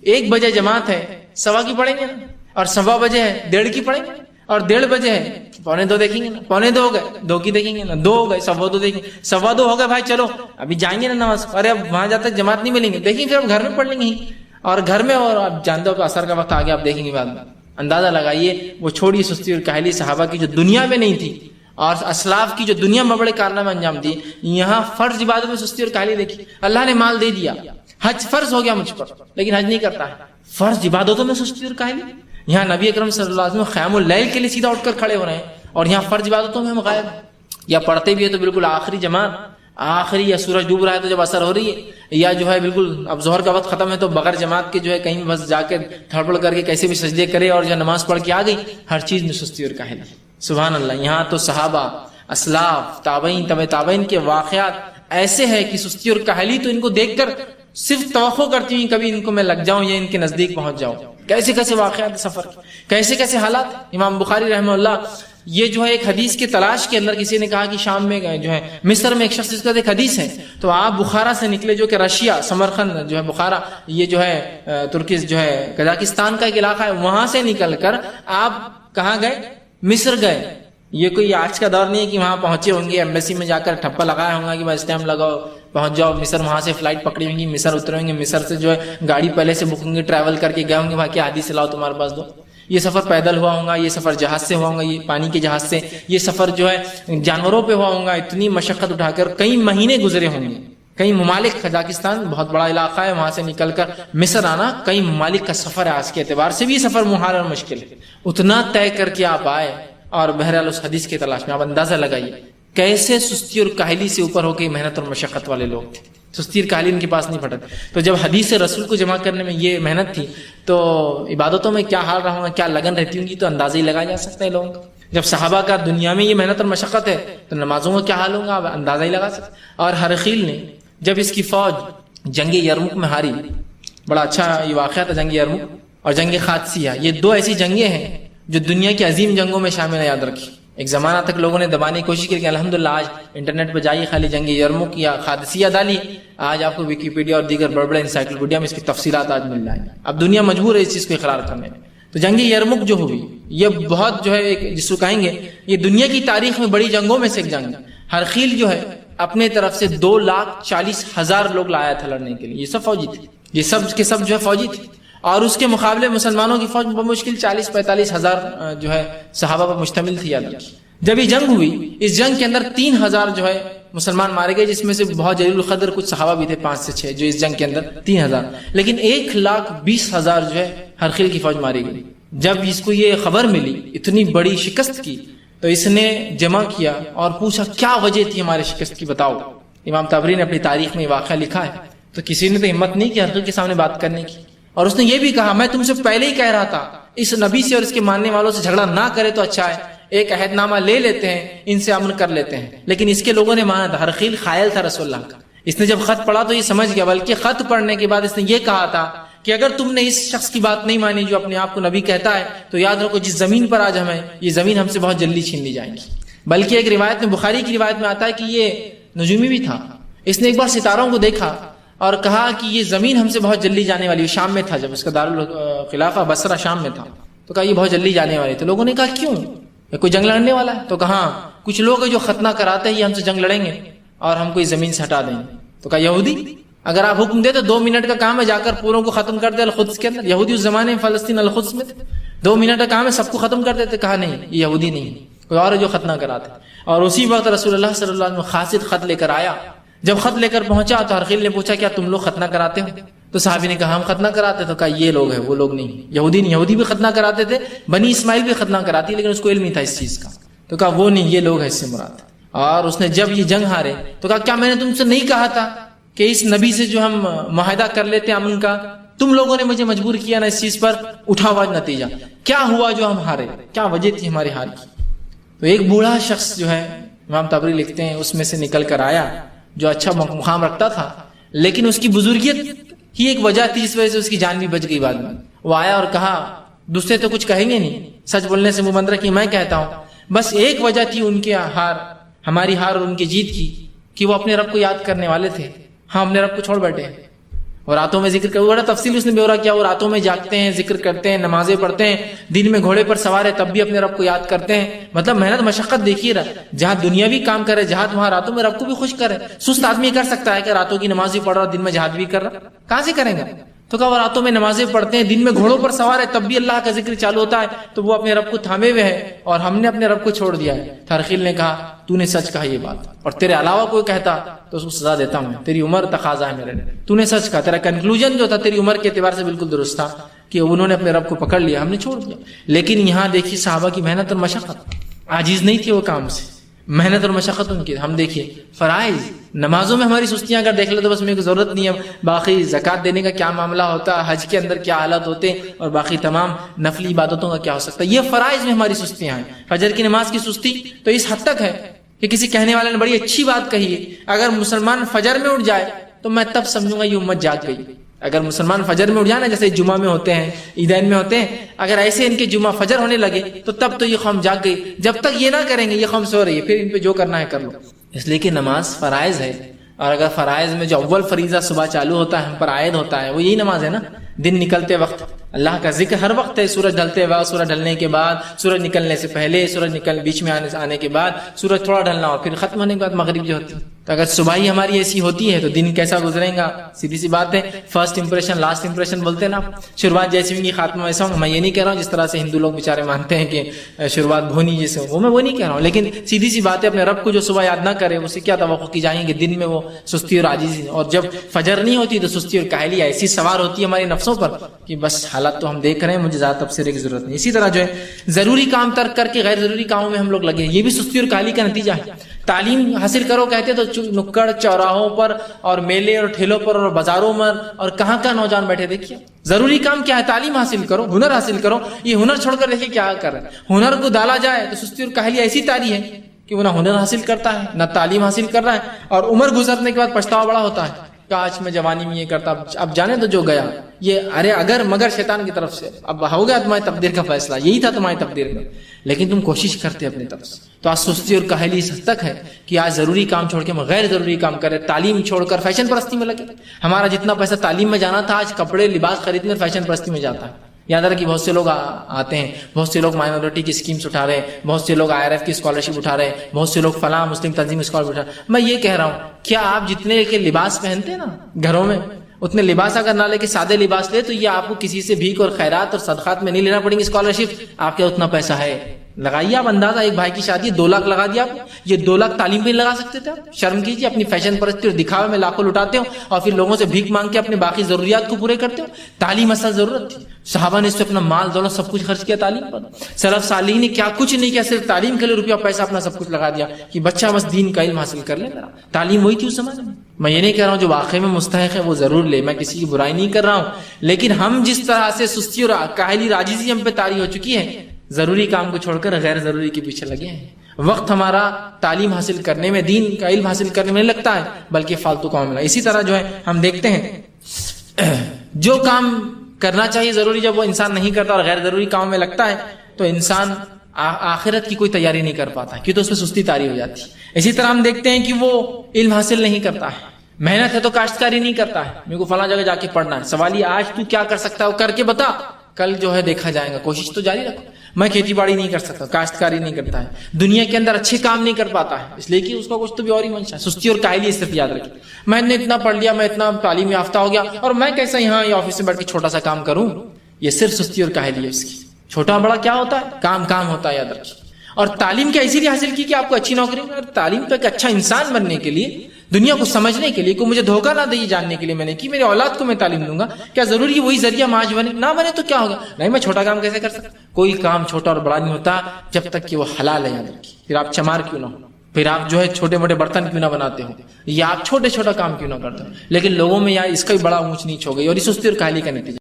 1 بجے جماعت ہے 1:15 کی پڑھیں گے نا، اور 1:15 بجے ہے 1:30 کی پڑھیں گے، اور 1:30 بجے ہے 1:45 دیکھیں گے نا، 1:45 ہو گئے 2 کی دیکھیں گے نا، 2 ہو گئے 2:15 دیکھیں گے، 2:15 ہو گئے بھائی چلو ابھی جائیں گے نا نماز. ارے اب وہاں جاتے جماعت نہیں ملیں گے، دیکھیں پھر ہم گھر میں پڑھ لیں گے، اور گھر میں، اور آپ جانتے ہو اثر کا وقت آگے آپ دیکھیں گے بعد میں. اندازہ لگائیے وہ چھوڑی سستی اور کاہلی صحابہ کی جو دنیا میں نہیں تھی، اور اسلاف کی جو دنیا میں بڑے کارنامے انجام دیے. یہاں فرض عبادت میں سستی اور کاہلی دیکھی. اللہ نے مال دے دیا، حج فرض ہو گیا مجھ پر، لیکن حج نہیں کرتا ہے. فرض عبادتوں میں سستی اور کاہلی. یہاں نبی اکرم صلی اللہ علیہ وسلم قیام اللیل کے لیے سیدھا اٹھ کر کھڑے ہو رہے ہیں، اور یہاں فرض عبادتوں میں ہم غائب. یا پڑھتے بھی ہے تو بالکل آخری جماعت، آخری، یا سورج ڈوب رہا ہے تو جب اثر ہو رہی ہے، یا جو ہے بالکل اب ظہر کا وقت ختم ہے تو بغیر جماعت کے جو ہے کہیں بس جا کے تھڑپڑ کر کے کیسے بھی سجدے کرے اور جو نماز پڑھ کے آ گئی، ہر چیز میں سستی اور کاہلی۔ سبحان اللہ، یہاں تو صحابہ، اسلاف، تابعین، تبع تابعین کے واقعات ایسے ہیں کہ سستی اور کاہلی تو ان کو دیکھ کر صرف توقع کرتی ہوئی کبھی ان کو میں لگ جاؤں یا ان کے نزدیک پہنچ جاؤں۔ کیسے کیسے واقعات سفر، کیسے کیسے حالات۔ امام بخاری رحمہ اللہ یہ جو ہے ایک حدیث کی تلاش کے اندر کسی نے کہا کہ شام میں جو ہے مصر میں ایک شخص جس کا ایک حدیث ہے، تو آپ بخارا سے نکلے جو کہ رشیا، سمرقند جو ہے بخارا، یہ جو ہے ترکی جو ہے قزاقستان کا ایک علاقہ ہے، وہاں سے نکل کر آپ کہاں گئے؟ مصر گئے۔ یہ کوئی آج کا دور نہیں ہے کہ وہاں پہنچے ہوں گے ایمبیسی میں جا کر ٹھپا لگایا ہوں گا کہ بس اسٹیمپ لگاؤ پہنچ جاؤ مصر، وہاں سے فلائٹ پکڑی ہوں گی، مصر اتریں گے، مصر سے جو ہے گاڑی پہلے سے بک ہوں گے، ٹریول کر کے گئے ہوں گے، وہاں کیا حدیث لاؤ تمہارے پاس دو۔ یہ سفر پیدل ہوا ہوگا، یہ سفر جہاز سے ہوا ہوگا، یہ پانی کے جہاز سے، یہ سفر جو ہے جانوروں پہ ہوا ہوگا، اتنی مشقت اٹھا کر کئی مہینے گزرے ہوں گے۔ کئی ممالک، قزاقستان بہت بڑا علاقہ ہے، وہاں سے نکل کر مصر آنا کئی ممالک کا سفر ہے، آج کے اعتبار سے بھی سفر محال اور مشکل ہے۔ اتنا طے کر کے آپ آئے اور بہرحال اس حدیث کی تلاش میں آپ اندازہ لگائیے کیسے سستی اور کاہلی سے اوپر ہو کے محنت اور مشقت والے لوگ تھے۔ سستی اور کاہلی ان کے پاس نہیں پھٹت۔ تو جب حدیث رسول کو جمع کرنے میں یہ محنت تھی تو عبادتوں میں کیا حال رہا ہوگا، کیا لگن رہتی ہوں گی، تو اندازہ ہی لگایا جا سکتا ہے لوگوں کا۔ جب صحابہ کا دنیا میں یہ محنت اور مشقت ہے تو نمازوں کا کیا حال ہوگا، آپ اندازہ ہی لگا سکتے۔ اور ہرقیل نے جب اس کی فوج جنگ یرمک میں ہاری، بڑا اچھا یہ واقعہ تھا، جنگ یرمک اور جنگ قادسیہ، یہ دو ایسی جنگیں ہیں جو دنیا کی عظیم جنگوں میں شامل ہے، یاد رکھیے۔ ایک زمانہ تک لوگوں نے دبانے کی کوشش کی کہ الحمدللہ آج انٹرنیٹ پہ جائیے، خالی جنگ یرمک یا قادسیہ ڈالیے، آج آپ کو ویکیپیڈیا اور دیگر بڑے بڑے انسائکلوپیڈیا میں اس کی تفصیلات آج مل جائیں گی۔ اب دنیا مجبور ہے اس چیز کو اقرار کرنے میں۔ تو جنگ یرمک جو ہوئی یہ بہت جو ہے ایک جس کو کہیں گے یہ دنیا کی تاریخ میں بڑی جنگوں میں سے ایک جنگ ہے۔ ہرقیل جو ہے اپنے طرف سے 2,40,000 لوگ لایا تھا لڑنے کے لیے، یہ سب فوجی تھے، یہ سب کے سب جو ہے فوجی تھے، اور اس کے مقابلے مسلمانوں کی فوج بمشکل 40-45 ہزار جو ہے صحابہ پر مشتمل تھی، یاد رکھیے۔ جب یہ جنگ ہوئی، اس جنگ کے اندر 3,000 جو ہے مسلمان مارے گئے، جس میں سے بہت جلیل القدر کچھ صحابہ بھی تھے 5 سے 6 جو اس جنگ کے اندر 3,000، لیکن 1,20,000 جو ہے ہرقیل کی فوج ماری گئی۔ جب اس کو یہ خبر ملی اتنی بڑی شکست کی تو اس نے جمع کیا اور پوچھا کیا وجہ تھی ہمارے شکست کی، بتاؤ۔ امام طبری نے اپنی تاریخ میں یہ واقعہ لکھا ہے۔ تو کسی نے تو ہمت نہیں کی ہرقیل کے سامنے بات کرنے کی، اور اس نے یہ بھی کہا میں تم سے پہلے ہی کہہ رہا تھا اس نبی سے اور اس کے ماننے والوں سے جھگڑا نہ کرے تو اچھا ہے، ایک عہد نامہ لے لیتے ہیں، ان سے امن کر لیتے ہیں۔ لیکن اس کے لوگوں نے مانا تھا۔ ہرقیل خائل تھا رسول اللہ کا، اس نے جب خط پڑھا تو یہ سمجھ گیا، بلکہ خط پڑھنے کے بعد اس نے یہ کہا تھا کہ اگر تم نے اس شخص کی بات نہیں مانی جو اپنے آپ کو نبی کہتا ہے تو یاد رکھو جس زمین پر آج ہمیں یہ زمین ہم سے بہت جلدی چھین لی جائے گی۔ بلکہ ایک روایت میں، بخاری کی روایت میں آتا ہے کہ یہ نجومی بھی تھا، اس نے ایک بار ستاروں کو دیکھا اور کہا کہ یہ زمین ہم سے بہت جلدی جانے والی ہے۔ شام میں تھا، جب اس کا دارالخلافہ بصرہ شام میں تھا، تو کہا یہ بہت جلدی جانے والی۔ تو لوگوں نے کہا کیوں، کوئی جنگ لڑنے والا ہے؟ تو کہا کچھ لوگ ہیں جو ختنہ کراتے ہیں یہ ہم سے جنگ لڑیں گے اور ہم کو اس زمین سے ہٹا دیں گے۔ تو کہا یہودی، اگر آپ حکم دے تو 2 منٹ کا کام ہے، جا کر پوروں کو ختم کر دے القدس کے اندر۔ یہودی اس زمانے میں فلسطین القدس میں تھے، 2 منٹ کا کام ہے سب کو ختم کر دیتے۔ کہا نہیں، یہ یہودی نہیں، کوئی اور ہے جو ختنہ کراتے۔ اور اسی وقت رسول اللہ صلی اللہ علیہ وسلم خاصد خط لے کر آیا۔ جب خط لے کر پہنچا تو ہرقیل نے پوچھا کیا تم لوگ ختنہ کراتے ہو؟ تو صحابی نے کہا ہم ختنہ کراتے۔ تو کہا یہ لوگ ہیں، وہ لوگ نہیں، یہودی نہیں۔ یہودی بھی ختنہ کراتے تھے، بنی اسماعیل بھی ختنہ کراتی، لیکن اس کو علم نہیں تھا اس چیز کا۔ تو کہا وہ نہیں، یہ لوگ ہیں اس سے مراد۔ اور اس نے جب یہ جنگ ہارے تو کہا کیا میں نے تم سے نہیں کہا تھا کہ اس نبی سے جو ہم معاہدہ کر لیتے ہیں امن کا، تم لوگوں نے مجھے مجبور کیا نا اس چیز پر، اٹھا ہوا نتیجہ کیا ہوا جو ہم ہارے، کیا وجہ تھی ہماری ہار کی۔ تو ایک بوڑھا شخص جو ہے امام طبری لکھتے ہیں اس میں سے نکل کر آیا جو اچھا مقام رکھتا تھا، لیکن اس کی بزرگیت ہی ایک وجہ تھی جس وجہ سے اس کی جان بھی بچ گئی۔ بعد میں وہ آیا اور کہا دوسرے تو کچھ کہیں گے نہیں، سچ بولنے سے منہ بند رکھی، میں کہتا ہوں بس ایک وجہ تھی ان کے ہار، ہماری ہار اور ان کی جیت کی، کہ وہ اپنے رب کو یاد کرنے والے تھے۔ ہم اپنے رب کو چھوڑ بیٹھے اور راتوں میں ذکر بڑا تفصیل اس نے بیورا کیا، وہ راتوں میں جاگتے ہیں، ذکر کرتے ہیں، نمازیں پڑھتے ہیں، دن میں گھوڑے پر سوار ہے تب بھی اپنے رب کو یاد کرتے ہیں۔ مطلب محنت مشقت دیکھیے، جہاں دنیاوی کام کرے جہاد، وہاں راتوں میں رب کو بھی خوش کرے۔ سست آدمی کر سکتا ہے کہ راتوں کی نماز بھی پڑھ رہا دن میں جہاد بھی کر رہا، کہاں سے کریں گا؟ تو کہا وہ راتوں میں نمازیں پڑھتے ہیں، دن میں گھوڑوں پر سوار ہے تب بھی اللہ کا ذکر چالو ہوتا ہے، تو وہ اپنے رب کو تھامے ہوئے ہے اور ہم نے اپنے رب کو چھوڑ دیا ہے۔ ہرقیل نے کہا تو نے سچ کہا یہ بات، اور تیرے علاوہ کوئی کہتا تو اس کو سزا دیتا ہوں، تیری عمر تقاضا ہے میرے لیے، تو نے سچ کہا، تیرا کنکلوژن جو تھا تیری عمر کے اعتبار سے بالکل درست تھا کہ انہوں نے اپنے رب کو پکڑ لیا، ہم نے چھوڑ دیا۔ لیکن یہاں دیکھیے صحابہ کی محنت اور مشقت، عاجز نہیں تھی وہ کام سے، محنت اور مشقت ان کی. ہم دیکھیے فرائض نمازوں میں ہماری سستیاں اگر دیکھ لیں تو بس میرے کو ضرورت نہیں ہے, باقی زکوٰۃ دینے کا کیا معاملہ ہوتا ہے, حج کے اندر کیا حالات ہوتے ہیں, اور باقی تمام نفلی عبادتوں کا کیا ہو سکتا ہے. یہ فرائض میں ہماری سستیاں ہیں. فجر کی نماز کی سستی تو اس حد تک ہے کہ کسی کہنے والے نے بڑی اچھی بات کہی ہے, اگر مسلمان فجر میں اٹھ جائے تو میں تب سمجھوں گا یہ امت جاگ گئی. اگر مسلمان فجر میں اٹھ جائے نا, جیسے جمعہ میں ہوتے ہیں, عیدین میں ہوتے ہیں, اگر ایسے ان کے جمعہ فجر ہونے لگے تو تب تو یہ قوم جاگ گئی. جب تک یہ نہ کریں گے یہ قوم سو رہی ہے, پھر ان پہ جو کرنا ہے کر لو. اس لیے کہ نماز فرائض ہے, اور اگر فرائض میں جو اول فریضہ صبح چالو ہوتا ہے, ہم پر عائد ہوتا ہے, وہ یہی نماز ہے نا. دن نکلتے وقت اللہ کا ذکر ہر وقت ہے, سورج ڈھلتے وقت, سورج ڈھلنے کے بعد, سورج نکلنے سے پہلے, سورج بیچ میں آنے کے بعد, سورج تھوڑا ڈھلنا اور پھر ختم ہونے کے بعد مغرب جو ہوتی ہے. تو اگر صبح ہی ہماری ایسی ہوتی ہے تو دن کیسا گزرے گا؟ سیدھی سی بات ہے, فرسٹ امپریشن لاسٹ امپریشن بولتے ہیں نا, شروعات جیسی ہوگی خاتمہ ویسا ہوگا. میں یہ نہیں کہہ رہا ہوں جس طرح سے ہندو لوگ بیچارے مانتے ہیں کہ شروعات بھونی جیسے ہو, میں وہ نہیں کہہ رہا ہوں, لیکن سیدھی سی بات ہے اپنے رب کو جو صبح یاد نہ کرے اسے کیا توقع کی جائیں گے؟ دن میں وہ سستی اور عاجزی, اور جب فجر نہیں ہوتی تو سستی اور کاہلی ایسی سوار ہوتی ہے ہماری نفسوں پر کہ بس حالات تو ہم دیکھ رہے ہیں, مجھے زیادہ تبصرے کی ضرورت نہیں. اسی طرح جو ہے ضروری کام ترک کر کے غیر ضروری کاموں میں ہم لوگ لگے ہیں, یہ بھی سستی اور کاہلی کا نتیجہ ہے. تعلیم حاصل کرو کہتے تو نکڑ چوراہوں پر اور میلے اور ٹھیلوں پر اور بازاروں میں اور کہاں کہاں نوجوان بیٹھے. دیکھیے ضروری کام کیا ہے؟ تعلیم حاصل کرو, ہنر حاصل کرو. یہ ہنر چھوڑ کر دیکھیے کیا کر رہے ہیں. ہنر کو ڈالا جائے تو سستی اور کاہلی ایسی تاری ہے کہ وہ نہ ہنر حاصل کرتا ہے نہ تعلیم حاصل کر رہا ہے, اور عمر گزرنے کے بعد پچھتاوا بڑا ہوتا ہے, کاش میں جوانی میں یہ کرتا, اب جانے تو جو گیا. یہ ارے اگر مگر شیطان کی طرف سے, اب ہو گیا تمہاری تقدیر کا فیصلہ, یہی تھا تمہاری تقدیر میں, لیکن تم کوشش کرتے اپنی طرف سے. تو آج سستی اور کاہلی اس حد تک ہے کہ آج ضروری کام چھوڑ کے ہم غیر ضروری کام کرے, تعلیم چھوڑ کر فیشن پرستی میں لگے. ہمارا جتنا پیسہ تعلیم میں جانا تھا آج کپڑے لباس خریدنے فیشن پرستی میں جاتا ہے. یاد رکھیے بہت سے لوگ آتے ہیں, بہت سے لوگ مائنورٹی کی اسکیمز اٹھا رہے ہیں, بہت سے لوگ IRF کی اسکالرشپ اٹھا رہے ہیں, بہت سے لوگ فلاں مسلم تنظیم اسکالرشپ اٹھا رہے ہیں. میں یہ کہہ رہا ہوں, کیا آپ جتنے کے لباس پہنتے ہیں نا گھروں میں, اتنے لباس اگر نہ لے کے سادے لباس لے تو یہ آپ کو کسی سے بھیک اور خیرات اور صدقات میں نہیں لینا پڑیں گے اسکالرشپ. آپ کیا اتنا پیسہ ہے؟ لگائیے آپ اندازہ, ایک بھائی کی شادی 2 لاکھ لگا دیا آپ, یہ 2 لاکھ تعلیم پہ لگا سکتے تھے آپ. شرم کیجیے, اپنی فیشن پرستی اور دکھاوے میں لاکھوں لٹاتے ہو اور پھر لوگوں سے بھیک مانگ کے اپنے باقی ضروریات کو پورے کرتے ہو. تعلیم اصل ضرورت تھی, صحابہ نے اس پہ اپنا مال دولت سب کچھ خرچ کیا تعلیم پر. سلف صالحین نے کیا کچھ نہیں کیا, صرف تعلیم کے لیے روپیہ پیسہ اپنا سب کچھ لگا دیا کہ بچہ بس دین کا علم حاصل کر لے. میرا تعلیم وہی تھی اس زمانے میں. میں یہ نہیں کہہ رہا ہوں جو واقعی میں مستحق ہے وہ ضرور لے, میں کسی کی برائی نہیں کر رہا ہوں, لیکن ہم جس طرح سے سستی اور کاہلی عاجزی ہم پہ طاری ہو چکی ہے, ضروری کام کو چھوڑ کر غیر ضروری کے پیچھے لگے ہیں. وقت ہمارا تعلیم حاصل کرنے میں, دین کا علم حاصل کرنے میں نہیں لگتا ہے بلکہ فالتو کام میں. اسی طرح جو ہے ہم دیکھتے ہیں جو کام کرنا چاہیے ضروری جب وہ انسان نہیں کرتا اور غیر ضروری کام میں لگتا ہے تو انسان آخرت کی کوئی تیاری نہیں کر پاتا کیوں تو اس میں سستی طاری ہو جاتی ہے. اسی طرح ہم دیکھتے ہیں کہ وہ علم حاصل نہیں کرتا ہے, محنت ہے تو کاشتکاری نہیں کرتا ہے, میرے کو فلاں جگہ جا کے پڑھنا ہے. سوال یہ آج تو کیا کر سکتا ہے وہ کر کے بتا, کل جو ہے دیکھا جائے گا. کوشش تو جاری رکھو. میں کھیتی باڑی نہیں کر سکتا, کاشتکاری نہیں کرتا ہے, دنیا کے اندر اچھے کام نہیں کر پاتا ہے اس لیے کہ اس کا کچھ تو بھی اور ہی منشا ہے. سستی اور کاہلی صرف یاد رکھیں, میں نے اتنا پڑھ لیا, میں اتنا تعلیم یافتہ ہو گیا اور میں کیسا یہاں یہ آفس میں بیٹھ کے چھوٹا سا کام کروں. یہ صرف سستی اور کاہلی ہے اس کی. چھوٹا بڑا کیا ہوتا ہے؟ کام کام ہوتا ہے, یاد رکھیے. اور تعلیم کیا اسی لیے حاصل کی کہ آپ کو اچھی نوکری ملے. تعلیم تو ایک اچھا انسان بننے کے لیے, دنیا کو سمجھنے کے لیے, کوئی مجھے دھوکہ نہ دے یہ جاننے کے لیے میں نے کہ میرے اولاد کو میں تعلیم دوں گا. کیا ضروری وہی ذریعہ معاش بنے؟ نہ بنے تو کیا ہوگا؟ نہیں, میں چھوٹا کام کیسے کر سکتا؟ کوئی کام چھوٹا اور بڑا نہیں ہوتا جب تک کہ وہ حلال ہے. یاد رکھیے. پھر آپ چمار کیوں نہ ہو, پھر آپ جو ہے چھوٹے موٹے برتن کیوں نہ بناتے ہو, یا آپ چھوٹے چھوٹا کام کیوں نہ کرتے ہو, لیکن لوگوں میں یا اس کا بھی بڑا اونچ نیچ ہو گئی اور اس سستی اور کاہلی کا نتیجہ.